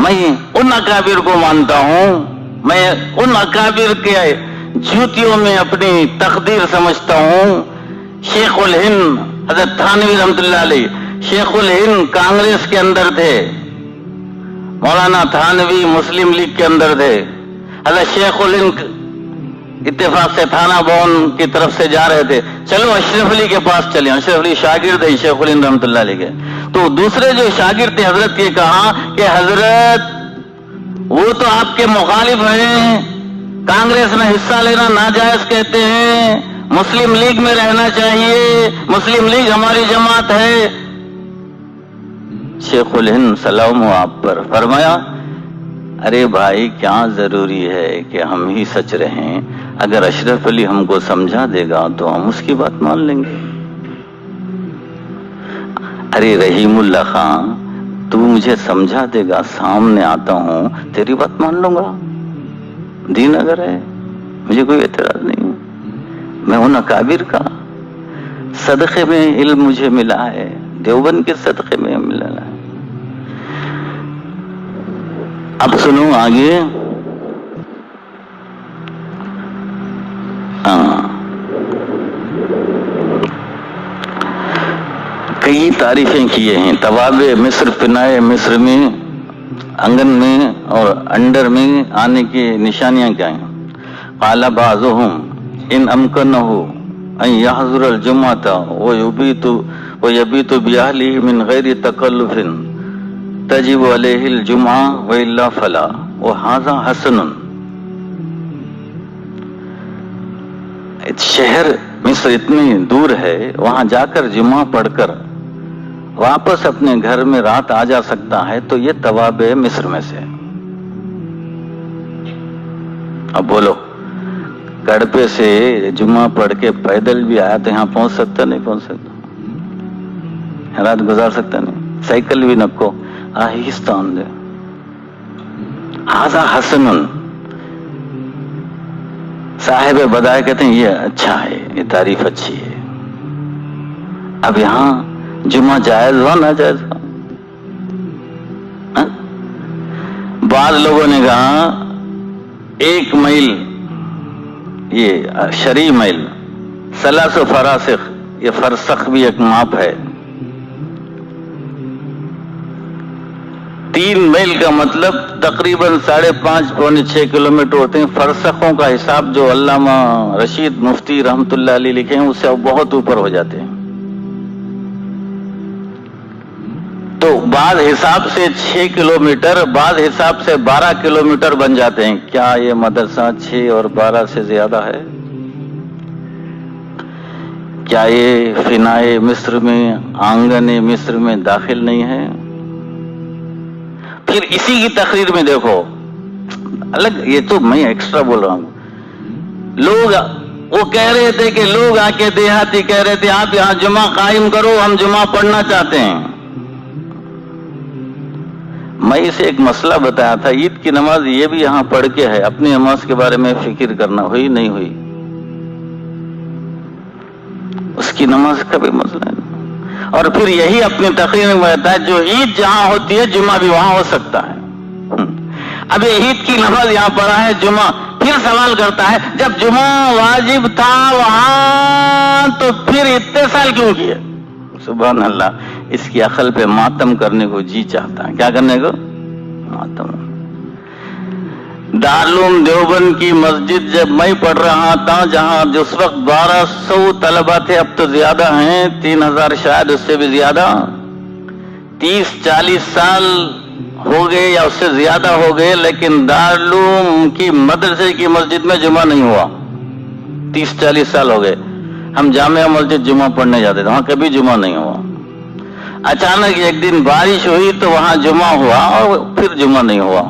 میں ان اکابر کو مانتا ہوں، میں ان اکابر کے جوتیوں میں اپنی تقدیر سمجھتا ہوں۔ شیخ الہند حضرت تھانوی رحمۃ اللہ علیہ شیخ الہند کانگریس کے اندر تھے، مولانا تھانوی مسلم لیگ کے اندر تھے، حضرت شیخ الہند اتفاق سے تھانہ بون کی طرف سے جا رہے تھے، چلو اشرف علی کے پاس چلے، اشرف علی شاگرد ہے شیخ الہند رحمۃ اللہ علیہ کے، تو دوسرے جو شاگرد تھے حضرت یہ کہا کہ حضرت وہ تو آپ کے مخالف ہیں، کانگریس میں حصہ لینا ناجائز کہتے ہیں، مسلم لیگ میں رہنا چاہیے، مسلم لیگ ہماری جماعت ہے۔ شیخ الہند سلام ہو آپ پر، فرمایا ارے بھائی کیا ضروری ہے کہ ہم ہی سچ رہیں، اگر اشرف علی ہم کو سمجھا دے گا تو ہم اس کی بات مان لیں گے۔ ارے رحیم اللہ خان تو مجھے سمجھا دے گا، سامنے آتا ہوں تیری بات مان لوں گا، دین اگر ہے مجھے کوئی اعتراض نہیں، میں ان اکابر کا صدقے میں علم مجھے ملا ہے، دیوبند کے صدقے میں ملا ہے۔ اب سنو آگے، کئی تعریفیں کیے ہیں طواب مصر، پنائے مصر میں، آنگن میں اور انڈر میں آنے کی نشانیاں کیا ہیں؟ قال بعضهم ان امکنہ ان یحضر الجمعۃ ویبیت باہلہ من غیر تکلف تجب علیہ الجمعہ والا فلا وہذا حسن۔ شہر مصر اتنی دور ہے، وہاں جا کر جمعہ پڑھ کر واپس اپنے گھر میں رات آ جا سکتا ہے، تو یہ طواب مصر میں سے۔ اب بولو، کڑپے سے جمعہ پڑھ کے پیدل بھی آیا تو یہاں پہنچ سکتا نہیں؟ پہنچ سکتا، رات گزار سکتا نہیں، سائیکل بھی نکو آہستان دے۔ ہذا حسن، صاحب بدائے کہتے ہیں یہ اچھا ہے، یہ تعریف اچھی ہے۔ اب یہاں جمعہ جائز ہوا ناجائز ہوا؟ بعض لوگوں نے کہا 1 میل، یہ شرعی میل، 300 فراسخ، یہ فرسخ بھی ایک ماپ ہے۔ 3 میل کا مطلب تقریباً 5.5 پونے 6 کلومیٹر ہوتے ہیں۔ فرسخوں کا حساب جو علامہ رشید مفتی رحمۃ اللہ علیہ لکھے ہیں، اس سے بہت اوپر ہو جاتے ہیں۔ تو بعض حساب سے 6 کلومیٹر، بعض حساب سے 12 کلومیٹر بن جاتے ہیں۔ کیا یہ مدرسہ 6 اور 12 سے زیادہ ہے؟ کیا یہ فنائے مصر میں، آنگن مصر میں داخل نہیں ہے؟ پھر اسی کی تقریر میں دیکھو، الگ، یہ تو میں ایکسٹرا بول رہا ہوں، لوگ وہ کہہ رہے تھے کہ لوگ آ کے دیہاتی کہہ رہے تھے آپ یہاں جمعہ قائم کرو، ہم جمعہ پڑھنا چاہتے ہیں۔ میں اسے ایک مسئلہ بتایا تھا، عید کی نماز یہ بھی یہاں پڑھ کے ہے، اپنی نماز کے بارے میں فکر کرنا، ہوئی نہیں ہوئی، اس کی نماز کا بھی مسئلہ ہے۔ اور پھر یہی اپنی تقریر میں بتایا جو عید جہاں ہوتی ہے جمعہ بھی وہاں ہو سکتا ہے۔ اب یہ عید کی نماز یہاں پڑھا ہے، جمعہ، پھر سوال کرتا ہے جب جمعہ واجب تھا وہاں تو پھر اتنے سال کیوں کیے؟ سبحان اللہ، اس کی عقل پہ ماتم کرنے کو جی چاہتا ہے۔ کیا کرنے کو؟ ماتم۔ دارالعلوم دیوبند کی مسجد جب میں پڑھ رہا تھا، جہاں جس وقت 1200 طلبہ تھے، اب تو زیادہ ہیں، 3000 شاید، اس سے بھی زیادہ، 30-40 سال ہو گئے یا اس سے زیادہ ہو گئے، لیکن دارالعلوم کی مدرسے کی مسجد میں جمعہ نہیں ہوا۔ 30-40 سال ہو گئے، ہم جامعہ مسجد جمعہ پڑھنے جاتے تھے، وہاں کبھی جمعہ نہیں ہوا۔ اچانک ایک دن بارش ہوئی تو وہاں جمعہ ہوا اور پھر جمعہ نہیں ہوا۔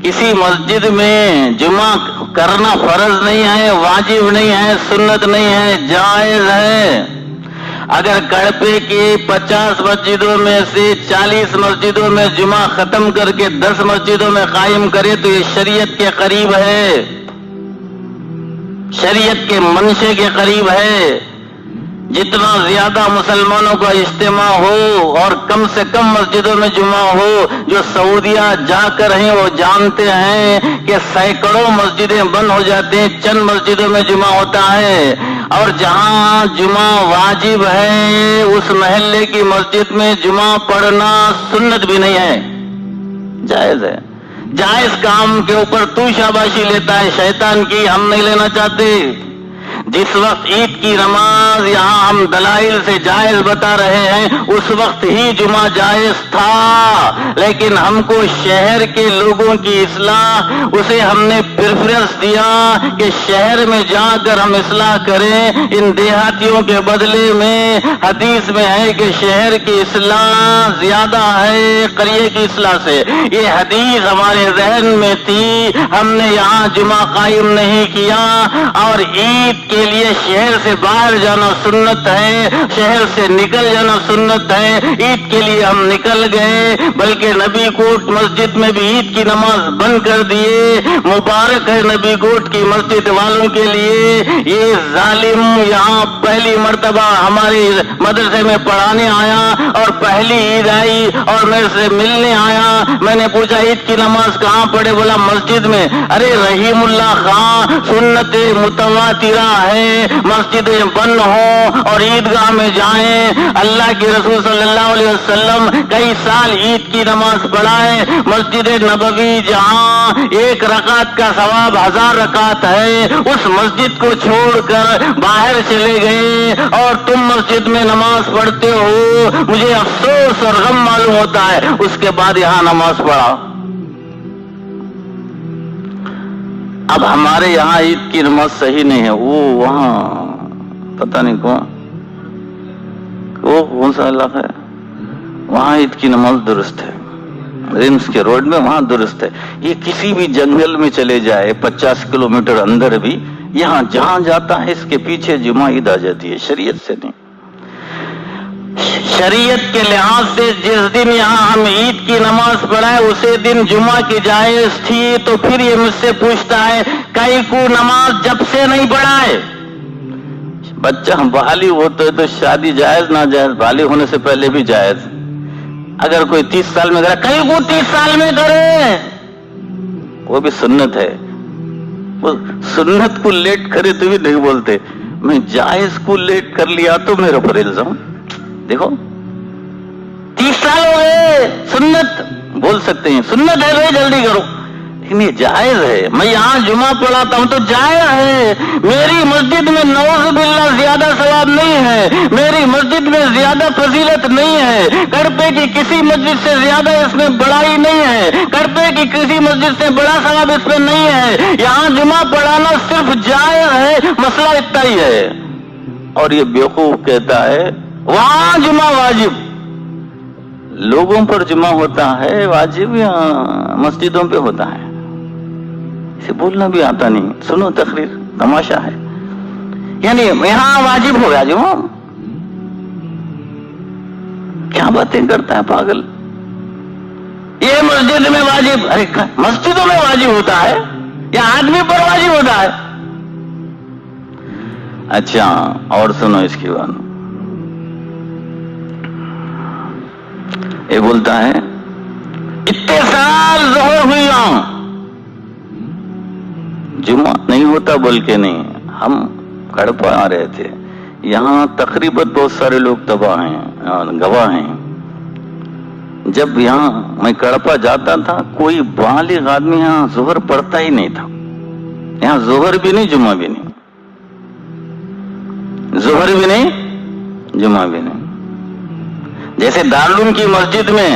کسی مسجد میں جمعہ کرنا فرض نہیں ہے، واجب نہیں ہے، سنت نہیں ہے، جائز ہے۔ اگر کڑپے کی 50 مسجدوں میں سے 40 مسجدوں میں جمعہ ختم کر کے 10 مسجدوں میں قائم کرے تو یہ شریعت کے قریب ہے، شریعت کے منشے کے قریب ہے۔ جتنا زیادہ مسلمانوں کا اجتماع ہو اور کم سے کم مسجدوں میں جمعہ ہو، جو سعودیہ جا کر ہیں وہ جانتے ہیں کہ سینکڑوں مسجدیں بند ہو جاتے ہیں، چند مسجدوں میں جمعہ ہوتا ہے۔ اور جہاں جمعہ واجب ہے اس محلے کی مسجد میں جمعہ پڑھنا سنت بھی نہیں ہے، جائز ہے۔ جائز کام کے اوپر تو شاباشی لیتا ہے شیطان کی، ہم نہیں لینا چاہتے۔ جس وقت عید کی نماز یہاں ہم دلائل سے جائز بتا رہے ہیں، اس وقت ہی جمعہ جائز تھا، لیکن ہم کو شہر کے لوگوں کی اصلاح، اسے ہم نے پریفرنس دیا کہ شہر میں جا کر ہم اصلاح کریں۔ ان دیہاتیوں کے بدلے میں حدیث میں ہے کہ شہر کی اصلاح زیادہ ہے قریے کی اصلاح سے۔ یہ حدیث ہمارے ذہن میں تھی، ہم نے یہاں جمعہ قائم نہیں کیا، اور عید کے کے لیے شہر سے باہر جانا سنت ہے، شہر سے نکل جانا سنت ہے۔ عید کے لیے ہم نکل گئے، بلکہ نبی کوٹ مسجد میں بھی عید کی نماز بند کر دیے۔ مبارک ہے نبی کوٹ کی مسجد والوں کے لیے۔ یہ ظالم یہاں پہلی مرتبہ ہمارے مدرسے میں پڑھانے آیا اور پہلی عید آئی اور میرے سے ملنے آیا۔ میں نے پوچھا عید کی نماز کہاں پڑھے؟ بولا مسجد میں۔ ارے رحیم اللہ خان، سنت متواترہ ہے مسجدیں بند ہوں اور عیدگاہ میں جائیں۔ اللہ کے رسول صلی اللہ علیہ وسلم کئی سال عید کی نماز پڑھائے۔ مسجد نبوی جہاں ایک رکعت کا ثواب 1000 رکعت ہے، اس مسجد کو چھوڑ کر باہر چلے گئے اور تم مسجد میں نماز پڑھتے ہو۔ مجھے افسوس اور غم معلوم ہوتا ہے۔ اس کے بعد یہاں نماز پڑھا۔ اب ہمارے یہاں عید کی نماز صحیح نہیں ہے، وہ وہاں پتہ نہیں کون سا علاقہ ہے، وہاں عید کی نماز درست ہے، رمس کے روڈ میں وہاں درست ہے۔ یہ کسی بھی جنگل میں چلے جائے 50 کلومیٹر اندر بھی، یہاں جہاں جاتا ہے اس کے پیچھے جمعہ عید آ جاتی ہے، شریعت سے نہیں۔ شریعت کے لحاظ سے جس دن یہاں ہم عید کی نماز پڑھائے اسی دن جمعہ کی جائز تھی، تو پھر یہ مجھ سے پوچھتا ہے کئی کو نماز جب سے نہیں پڑھائے؟ بچہ بالغ ہوتا ہے تو شادی جائز نہ جائز، بالغ ہونے سے پہلے بھی جائز۔ اگر کوئی 30 سال میں کرے، کئی کو 30 سال میں کرے، وہ بھی سنت ہے۔ وہ سنت کو لیٹ کرے تو بھی نہیں بولتے، میں جائز کو لیٹ کر لیا تو میرے پر الزام۔ دیکھو 30 سال ہو گئے، سنت بول سکتے ہیں، سنت ہے بھائی جلدی کرو، لیکن یہ جائز ہے۔ میں یہاں جمعہ پڑھاتا ہوں تو جائز ہے۔ میری مسجد میں نعوذ باللہ زیادہ ثواب نہیں ہے، میری مسجد میں زیادہ فضیلت نہیں ہے، کڑپے کی کسی مسجد سے زیادہ اس میں بڑائی نہیں ہے، کڑپے کی کسی مسجد سے بڑا ثواب اس میں نہیں ہے۔ یہاں جمعہ پڑھانا صرف جائز ہے، مسئلہ اتنا ہی ہے۔ اور یہ بیوقوف کہتا ہے وہاں جمعہ واجب، لوگوں پر جمعہ ہوتا ہے واجب یا مسجدوں پہ ہوتا ہے؟ اسے بولنا بھی آتا نہیں۔ سنو تقریر، تماشا ہے، یعنی یہاں واجب ہو گیا جمعہ، کیا باتیں کرتا ہے پاگل۔ یہ مسجد میں واجب، ارے مسجدوں میں واجب ہوتا ہے یا آدمی پر واجب ہوتا ہے؟ اچھا اور سنو اس کی بات، یہ بولتا ہے اتنے سال ظہر ہوئی ہوں جمعہ نہیں ہوتا، بول کے نہیں، ہم کڑپا آ رہے تھے، یہاں تقریباً بہت سارے لوگ تباہ ہیں، گواہ ہیں۔ جب یہاں میں کڑپا جاتا تھا کوئی بالغ آدمی یہاں ظہر پڑھتا ہی نہیں تھا، یہاں ظہر بھی نہیں جمعہ بھی نہیں، ظہر بھی نہیں جمعہ بھی نہیں۔ جیسے دارالعلوم کی مسجد میں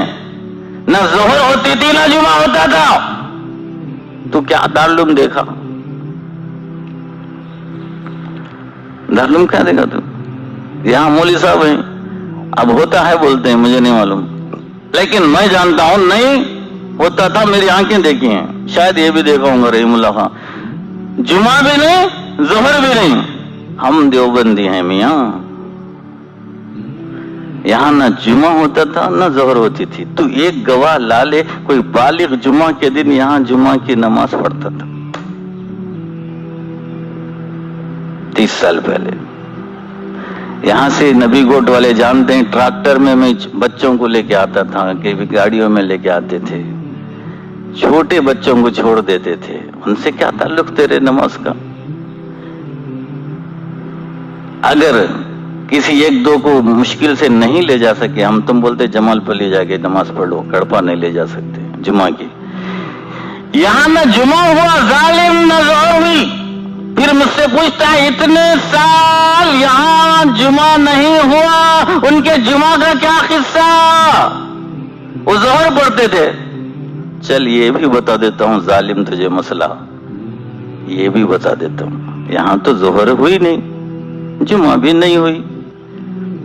نہ ظہر ہوتی تھی نہ جمعہ ہوتا تھا، تو کیا دارالعلوم دیکھا؟ دارالعلوم کیا دیکھا تو؟ یہاں مولوی صاحب ہیں، اب ہوتا ہے بولتے ہیں، مجھے نہیں معلوم، لیکن میں جانتا ہوں نہیں ہوتا تھا، میری آنکھیں دیکھی ہیں، شاید یہ بھی دیکھا ہوں گا رحیم اللہ خان، جمعہ بھی نہیں ظہر بھی نہیں۔ ہم دیوبندی ہیں میاں، یہاں نہ جمعہ ہوتا تھا نہ ظہر ہوتی تھی۔ تو ایک گواہ لا لے، کوئی بالغ جمعہ کے دن یہاں جمعہ کی نماز پڑھتا تھا 30 سال پہلے۔ یہاں سے نبی گوٹ والے جانتے ہیں، ٹریکٹر میں بچوں کو لے کے آتا تھا، کہ گاڑیوں میں لے کے آتے تھے، چھوٹے بچوں کو چھوڑ دیتے تھے، ان سے کیا تعلق تیرے نماز کا؟ اگر کسی ایک دو کو مشکل سے نہیں لے جا سکے، ہم تم بولتے جمال پر لے جا کے نماز پڑھ لو، کڑپا نہیں لے جا سکتے جمعہ کی۔ یہاں نہ جمعہ ہوا ظالم نہ ظہر ہوئی، پھر مجھ سے پوچھتا ہے اتنے سال یہاں جمعہ نہیں ہوا، ان کے جمعہ کا کیا قصہ؟ وہ ظہر پڑھتے تھے۔ چل یہ بھی بتا دیتا ہوں ظالم تجھے مسئلہ، یہ بھی بتا دیتا ہوں، یہاں تو ظہر ہوئی نہیں، جمعہ بھی نہیں ہوئی،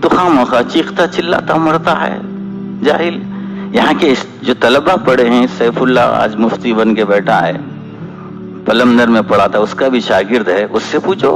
تو خواہ چیختا چلاتا مرتا ہے جاہل۔ یہاں کے جو طلبہ پڑھے ہیں، سیف اللہ آج مفتی بن کے بیٹھا ہے، پلندر میں پڑھا تھا، اس کا بھی شاگرد ہے، اس سے پوچھو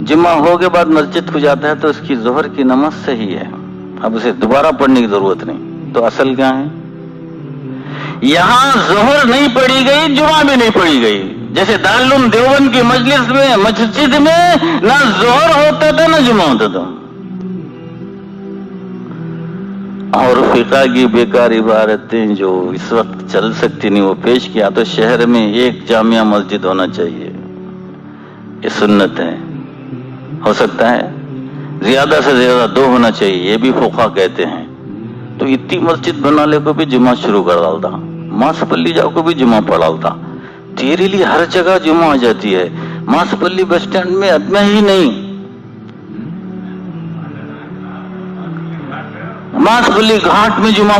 جمعہ ہو کے بعد مسجد کو جاتا ہے تو اس کی ظہر کی نماز صحیح ہے، اب اسے دوبارہ پڑھنے کی ضرورت نہیں۔ تو اصل کیا ہے؟ یہاں ظہر نہیں پڑھی گئی، جمعہ بھی نہیں پڑھی گئی۔ جیسے دارالعلوم دیوبند کی مجلس میں مسجد میں نہ ظہر ہوتا تھا نہ جمعہ ہوتا تھا، اور فقہ کی بیکار عبارتیں جو اس وقت چل سکتی نہیں وہ پیش کیا۔ تو شہر میں ایک جامعہ مسجد ہونا چاہیے، یہ سنت ہے، ہو سکتا ہے زیادہ سے زیادہ 2 ہونا چاہیے، یہ بھی فقہ کہتے ہیں۔ تو اتنی مسجد بنا لے کو بھی جمعہ شروع کر ڈالتا، ماسپلی جاؤ کو بھی جمعہ پڑھ ڈالتا۔ تیرے لیے ہر جگہ جمعہ آ جاتی ہے، ماسپلی بس اسٹینڈ میں آدمی ہی نہیں، ماسپلی گھاٹ میں جمعہ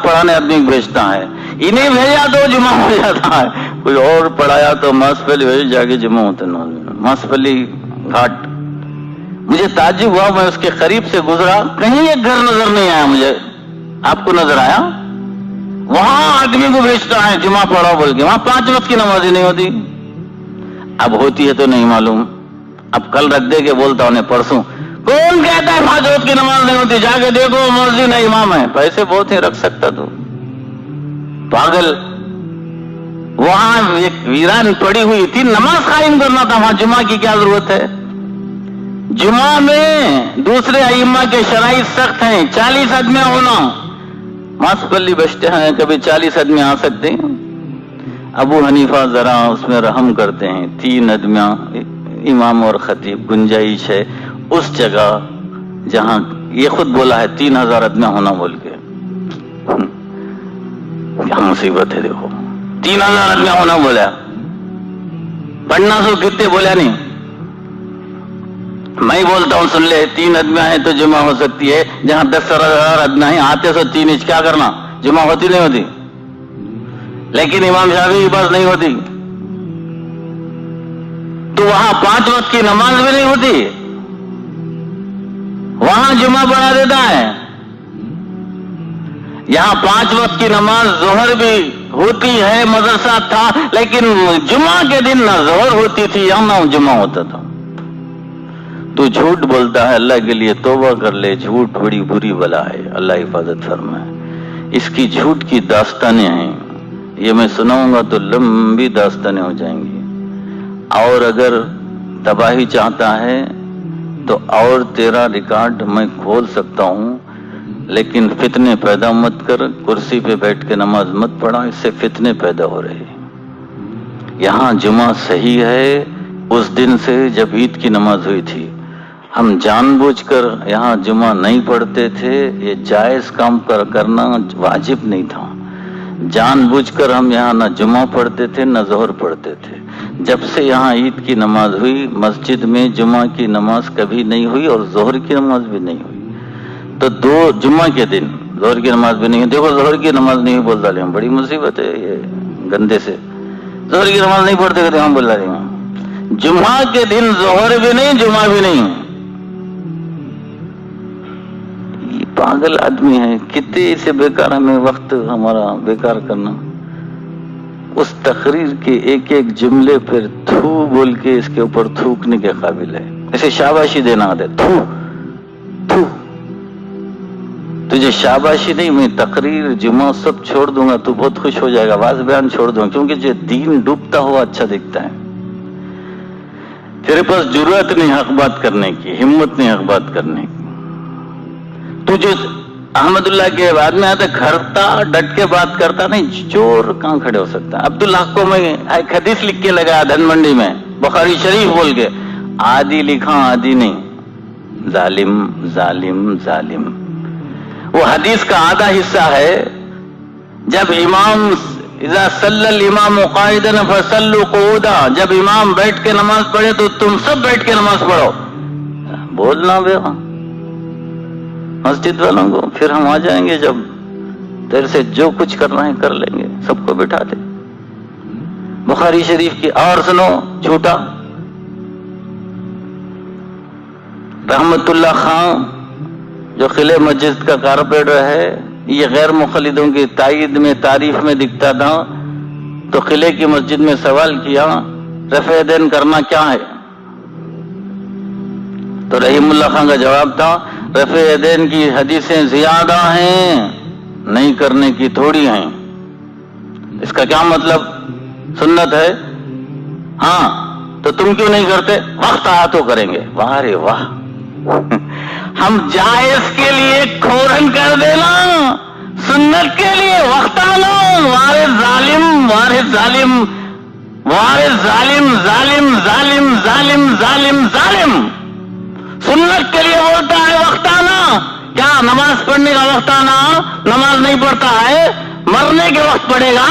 پڑھانے آدمی بھیجتا ہے، انہیں بھیجا تو جمعہ ہو جاتا ہے، کوئی اور پڑھایا تو ماسپلی بھیج جا کے جمعہ ہوتا ہے۔ ماسپلی گھاٹ مجھے تعجب ہوا، میں اس کے قریب سے گزرا، کہیں ایک گھر نظر نہیں آیا مجھے، آپ کو نظر آیا؟ وہاں آدمی کو بھیجتا ہے جمعہ پڑھاؤ بول کے، وہاں 5 وقت کی نماز ہی نہیں ہوتی۔ اب ہوتی ہے تو نہیں معلوم، اب کل رکھ دے کے بولتا ہوں پرسوں، کون کہتا ہے 5 وقت کی نماز نہیں ہوتی؟ جا کے دیکھو مسجد ہے، امام ہے، پیسے بہت ہی رکھ سکتا تو پاگل۔ وہاں ایک ویران پڑی ہوئی تھی، نماز قائم کرنا تھا، وہاں جمعہ کی کیا ضرورت ہے؟ جمعہ میں دوسرے ائمہ کے شرائط سخت ہیں، 40 آدمی ہونا، ماسپلی بچتے ہیں کبھی 40 آدمی آ سکتے ہیں۔ ابو حنیفہ ذرا اس میں رحم کرتے ہیں، 3 آدمی امام اور خطیب گنجائش ہے اس جگہ جہاں یہ خود بولا ہے 3000 آدمی ہونا بول کے، کیا مصیبت ہے دیکھو، 3000 آدمی ہونا بولا، پڑھنا سو کتنے بولا نہیں، میں بولتا ہوں سن لے، 3 آدمی ہیں تو جمعہ ہو سکتی ہے، جہاں 10,000 آدمی ہیں آتے سو 3 انچ کیا کرنا، جمعہ ہوتی نہیں ہوتی؟ لیکن امام شافعی کی بات نہیں ہوتی، تو وہاں 5 وقت کی نماز بھی نہیں ہوتی، وہاں جمعہ پڑھا دیتا ہے۔ یہاں 5 وقت کی نماز ظہر بھی ہوتی ہے، مدرسہ تھا، لیکن جمعہ کے دن نہ ظہر ہوتی تھی یا نہ جمعہ ہوتا تھا۔ تو جھوٹ بولتا ہے، اللہ کے لیے توبہ کر لے، جھوٹ بڑی بری بلا ہے، اللہ حفاظت فرمائے۔ اس کی جھوٹ کی داستانیں ہیں، یہ میں سناؤں گا تو لمبی داستانیں ہو جائیں گی، اور اگر تباہی چاہتا ہے تو اور تیرا ریکارڈ میں کھول سکتا ہوں، لیکن فتنے پیدا مت کر، کرسی پہ بیٹھ کے نماز مت پڑھا، اس سے فتنے پیدا ہو رہے ہیں۔ یہاں جمعہ صحیح ہے اس دن سے جب عید کی نماز ہوئی تھی، ہم جان بوجھ کر یہاں جمعہ نہیں پڑھتے تھے، یہ جائز کام کرنا واجب نہیں تھا، جان بوجھ کر ہم یہاں نہ جمعہ پڑھتے تھے نہ ظہر پڑھتے تھے۔ جب سے یہاں عید کی نماز ہوئی، مسجد میں جمعہ کی نماز کبھی نہیں ہوئی اور ظہر کی نماز بھی نہیں ہوئی، تو 2 جمعہ کے دن ظہر کی نماز بھی نہیں ہوئی۔ دیکھو ظہر کی نماز نہیں بول رہے ہیں، بڑی مصیبت ہے یہ گندے سے، ظہر کی نماز نہیں پڑھتے کہتے ہم بول رہے ہیں، جمعہ کے دن ظہر بھی نہیں جمعہ بھی نہیں۔ یہ پاگل آدمی ہے، کتنے سے بیکار ہمیں وقت ہمارا بیکار کرنا۔ اس تقریر کے ایک ایک جملے پر تھو بول کے اس کے اوپر تھوکنے کے قابل ہے، اسے شاباشی دینا آتا ہے، تھو تھو، تجھے شاباشی نہیں، میں تقریر جمعہ سب چھوڑ دوں گا، تو بہت خوش ہو جائے گا، واز بیان چھوڑ دوں گا، کیونکہ جو دین ڈوبتا ہوا اچھا دکھتا ہے۔ تیرے پاس جرأت نہیں حق بات کرنے کی، ہمت نہیں حق بات کرنے کی، تو جو احمد اللہ کے بعد میں آتا گھرتا ڈٹ کے بات کرتا نہیں، چور کہاں کھڑے ہو سکتا ہے؟ عبداللہ کو میں ایک حدیث لکھ کے لگایا دھن منڈی میں، بخاری شریف بول کے، آدھی لکھا آدھی نہیں، ظالم ظالم ظالم۔ وہ حدیث کا آدھا حصہ ہے، جب امام اذا صلی الامام قائدا فصلوا قعودا، جب امام بیٹھ کے نماز پڑھے تو تم سب بیٹھ کے نماز پڑھو۔ بولنا بے مسجد والوں کو، پھر ہم آ جائیں گے، جب تیرے سے جو کچھ کرنا ہے کر لیں گے، سب کو بٹھا دے۔ بخاری شریف کی اور سنو جھوٹا، رحمت اللہ خان جو قلعہ مسجد کا کارپوریٹر ہے، یہ غیر مقلدوں کی تائید میں تعریف میں دکھتا تھا، تو قلعے کی مسجد میں سوال کیا رفع دین کرنا کیا ہے؟ تو رحیم اللہ خان کا جواب تھا رفع یدین کی حدیثیں زیادہ ہیں، نہیں کرنے کی تھوڑی ہیں۔ اس کا کیا مطلب؟ سنت ہے ہاں تو تم کیوں نہیں کرتے؟ وقت آیا تو کریں گے۔ واہ رے واہ، ہم جائز کے لیے کھورن کر دینا، سنت کے لیے وقت آنا۔ وارث ظالم، وارث ظالم، وارث ظالم، ظالم ظالم ظالم ظالم ظالم، سنت کے لیے بولتا ہے وقت آنا۔ کیا نماز پڑھنے کا وقت آنا؟ نماز نہیں پڑھتا ہے، مرنے کے وقت پڑھے گا،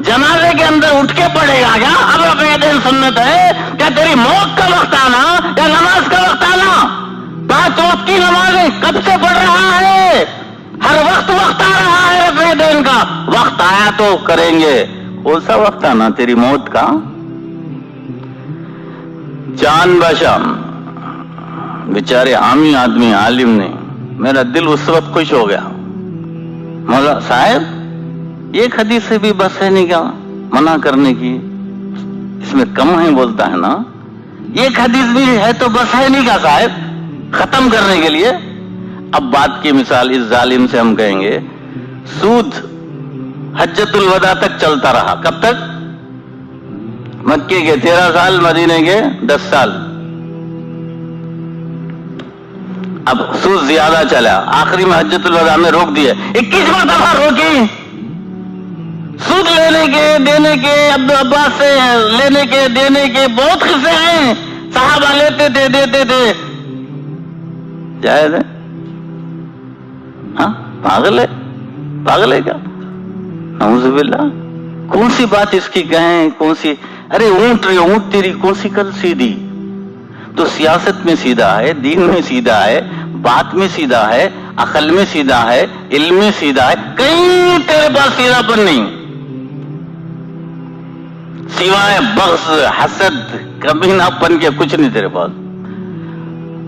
جنازے کے اندر اٹھ کے پڑھے گا کیا؟ اب رفع دین سنت ہے کیا؟ تیری موت کا وقت آنا یا نماز کا وقت آنا؟ 5 وقت کی نمازیں کب سے پڑھ رہا ہے؟ ہر وقت وقت آ رہا ہے رفع دین کا، وقت آیا تو کریں گے۔ کون سا وقت آنا؟ تیری موت کا؟ جان باشا بیچارے عامی آدمی عالم نے، میرا دل اس وقت خوش ہو گیا، مولا صاحب ایک حدیث سے بھی بس ہے نہیں کیا منع کرنے کی؟ اس میں کم ہے بولتا ہے نا، ایک حدیث بھی ہے تو بس ہے نہیں کیا صاحب ختم کرنے کے لیے؟ اب بات کی مثال اس ظالم سے ہم کہیں گے سود حجۃ الوداع تک چلتا رہا، کب تک؟ مکے کے 13 سال، مدینے کے 10 سال۔ اب سود زیادہ چلا، آخری میں حجۃ الوداع میں روک دیا، 21 مرتبہ روکی۔ سود لینے کے دینے کے، عبد عباس سے لینے کے دینے کے بہت قصے ہیں، صحابہ لیتے تھے دیتے تھے۔ جائز ہے؟ ہاں پاگل ہے، پاگل ہے کیا؟ نعوذ باللہ، کون سی بات اس کی کہیں؟ کون سی؟ ارے اونٹ رے اونٹ تیری کون سی کل سیدھی؟ تو سیاست میں سیدھا ہے، دین میں سیدھا ہے، بات میں سیدھا ہے، عقل میں سیدھا ہے، علم میں سیدھا ہے، کہیں تیرے پاس سیدھا پن نہیں سوائے بغض حسد کمینہ پن کے، کچھ نہیں تیرے پاس۔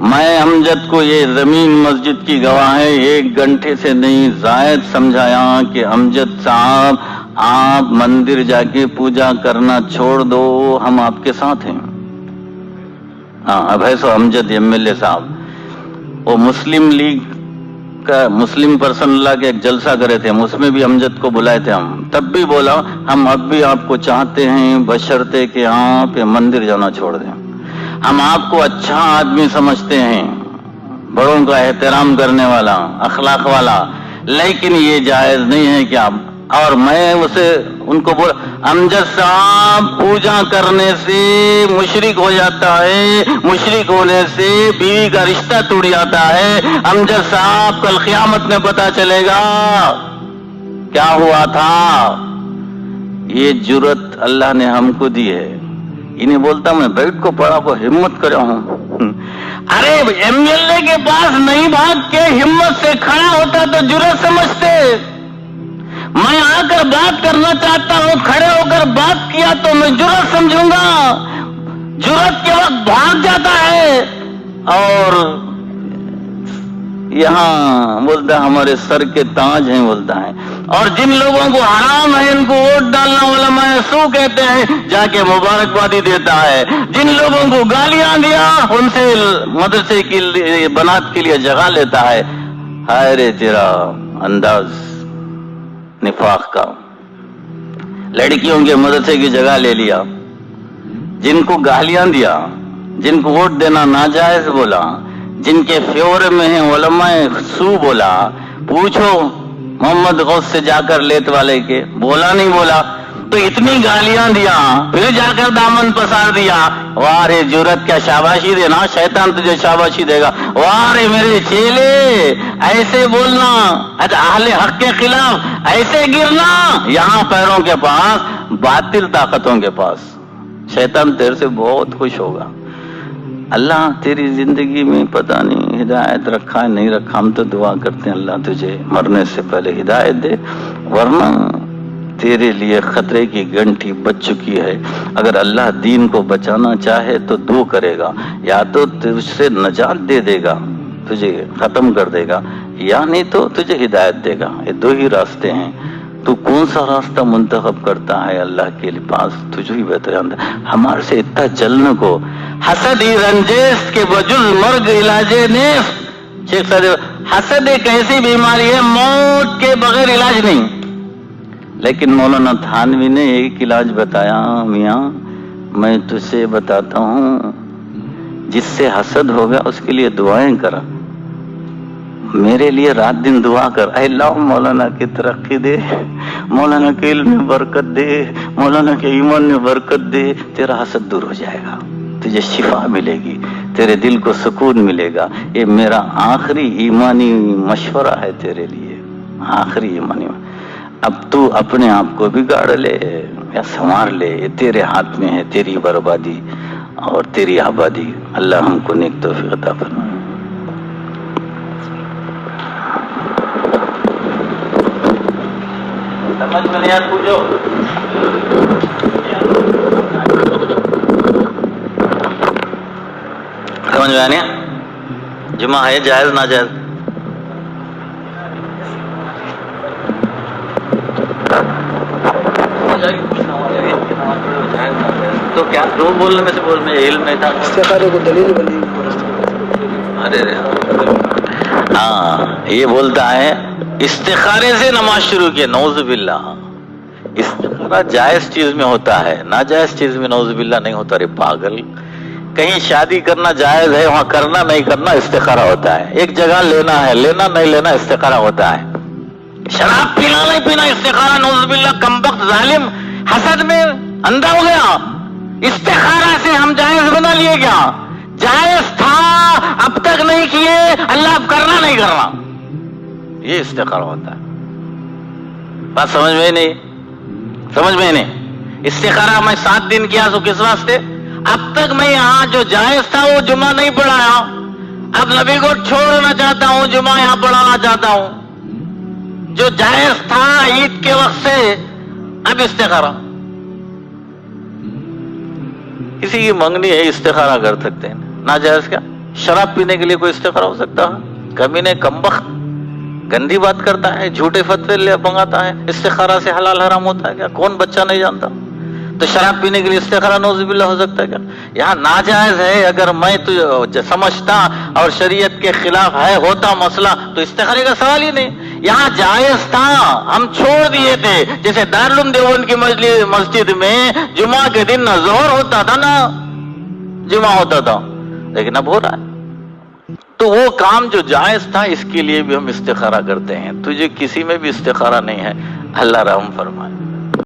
میں امجد کو یہ زمین مسجد کی گواہ ہے، 1 گھنٹے سے نہیں زائد سمجھایا کہ امجد صاحب آپ مندر جا کے پوجا کرنا چھوڑ دو، ہم آپ کے ساتھ ہیں۔ ہاں اب ہے سو امجد MLA صاحب، وہ مسلم لیگ کا مسلم پرسن اللہ کے ایک جلسہ کرے تھے، اس میں بھی امجد کو بلائے تھے ہم، تب بھی بولا ہم اب بھی آپ کو چاہتے ہیں بشرطے کہ آپ مندر جانا چھوڑ دیں، ہم آپ کو اچھا آدمی سمجھتے ہیں، بڑوں کا احترام کرنے والا، اخلاق والا، لیکن یہ جائز نہیں ہے کہ آپ۔ اور میں اسے ان کو بولا امجد صاحب پوجا کرنے سے مشرک ہو جاتا ہے، مشرک ہونے سے بیوی کا رشتہ ٹوٹ جاتا ہے، امجد صاحب کل قیامت میں پتہ چلے گا کیا ہوا تھا۔ یہ جرت اللہ نے ہم کو دی ہے، انہیں بولتا میں بیٹھ کو پڑا کو ہمت کرا ہوں۔ ارے MLA کے پاس نہیں بھاگ کے ہمت سے کھڑا ہوتا تو جرت سمجھتے، میں آ کر بات کرنا چاہتا ہوں، کھڑے ہو کر بات کیا تو میں جرت سمجھوں گا۔ جرت کے وقت بھاگ جاتا ہے، اور یہاں بولتا ہمارے سر کے تاج ہیں بولتا ہے، اور جن لوگوں کو حرام ہے ان کو ووٹ ڈالنا علماء سو کہتے ہیں، جا کے مبارکبادی دیتا ہے، جن لوگوں کو گالیاں دیا ان سے مدرسے کی بنات کے لیے جگہ لیتا ہے۔ ہائے رے تیرا انداز نفاق کا، لڑکیوں کے مدرسے کی جگہ لے لیا، جن کو گالیاں دیا، جن کو ووٹ دینا ناجائز بولا، جن کے فیور میں ہیں علماء سو بولا۔ پوچھو محمد غوث سے جا کر لیت والے کے، بولا نہیں بولا؟ تو اتنی گالیاں دیا، پھر جا کر دامن پسار دیا۔ واہ رے جرت، کیا شاباشی دینا، شیطان تجھے شاباشی دے گا۔ واہ رے میرے چیلے، ایسے بولنا، اہل حق کے خلاف ایسے گرنا، یہاں پیروں کے پاس باطل طاقتوں کے پاس، شیطان تیرے سے بہت خوش ہوگا۔ اللہ تیری زندگی میں پتہ نہیں ہدایت رکھا ہے نہیں رکھا، ہم تو دعا کرتے ہیں اللہ تجھے مرنے سے پہلے ہدایت دے، ورنہ تیرے لیے خطرے کی گھنٹی بج چکی ہے۔ اگر اللہ دین کو بچانا چاہے تو 2 کرے گا، یا تو تجھ سے نجات دے دے گا، تجھے ختم کر دے گا، یا نہیں تو تجھے ہدایت دے گا۔ یہ 2 ہی راستے ہیں، تو کون سا راستہ منتخب کرتا ہے اللہ کے پاس تجھے ہی بہتر جانتا ہے۔ ہمارے سے اتنا چلنے کو حسد ہی رنجیش کے بجز مرگ علاج نیست. شیخ صاحب حسد ایک ایسی بیماری ہے موت کے بغیر علاج نہیں. لیکن مولانا تھانوی نے ایک علاج بتایا، میاں میں تجھے بتاتا ہوں، جس سے حسد ہوگا اس کے لیے دعائیں کر، میرے لیے رات دن دعا کر، اے اللہ مولانا کی ترقی دے، مولانا کے علم میں برکت دے، مولانا کے ایمان میں برکت دے، تیرا حسد دور ہو جائے گا، تجھے شفا ملے گی، تیرے دل کو سکون ملے گا. یہ میرا آخری ایمانی مشورہ ہے تیرے لیے، آخری ایمانی. اب تو اپنے آپ کو بگاڑ لے یا سنوار لے، یہ تیرے ہاتھ میں ہے، تیری بربادی اور تیری آبادی. اللہ ہم کو نیک توفیق عطا فرمائے. سمجھ میں نہیں آیا پوچھو. سمجھ میں آیا؟ جمعہ ہے جائز ناجائز؟ تو کیا دو بولنے میں سے بول میں علم نہیں تھا، استخارے کو دلیل بنی. ارے ہاں یہ بولتا ہے استخارے سے نماز شروع کی، نعوذ باللہ. استخارہ جائز چیز میں ہوتا ہے، ناجائز چیز میں نعوذ باللہ نہیں ہوتا. رے پاگل، کہیں شادی کرنا جائز ہے، وہاں کرنا نہیں کرنا استخارہ ہوتا ہے. ایک جگہ لینا ہے، لینا نہیں لینا استخارہ ہوتا ہے. شراب پینا نہیں پینا استخارہ، نعوذ باللہ. کمبخت ظالم حسد میں اندھا ہو گیا. استخارہ سے ہم جائز بنا لیے کیا؟ جائز تھا اب تک نہیں کیے، اللہ اب کرنا نہیں کرنا، یہ استخارہ ہوتا ہے. بات سمجھ میں نہیں؟ سمجھ میں نہیں؟ استخارہ میں 7 دن کیا تو کس واسطے؟ اب تک میں یہاں جو جائز تھا وہ جمعہ نہیں پڑھایا، اب نبی کو چھوڑنا چاہتا ہوں، جمعہ یہاں پڑھانا چاہتا ہوں. جو جائز تھا عید کے وقت سے اب استخارہ. کسی کی منگنی ہے استخارہ کر سکتے ہیں، ناجائز کیا؟ شراب پینے کے لیے کوئی استخارہ ہو سکتا ہے؟ کمینے کمبخت گندی بات کرتا ہے، جھوٹے فتوے لے منگاتا ہے، استخارہ سے حلال حرام ہوتا ہے کیا؟ کون بچہ نہیں جانتا؟ تو شراب پینے کے لیے استخارہ نعوذ باللہ ہو سکتا ہے کیا؟ یہاں ناجائز ہے، اگر میں تو سمجھتا اور شریعت کے خلاف ہے ہوتا مسئلہ تو استخارے کا سوال ہی نہیں. یہاں جائز تھا، ہم چھوڑ دیے تھے. جیسے دارالعلوم دیوبند کی مسجد میں جمعہ کے دن نہ ظہر ہوتا تھا نہ جمعہ ہوتا تھا، لیکن اب ہو رہا ہے. تو وہ کام جو جائز تھا اس کے لیے بھی ہم استخارہ کرتے ہیں. تجھے کسی میں بھی استخارہ نہیں ہے، اللہ رحم فرمائے.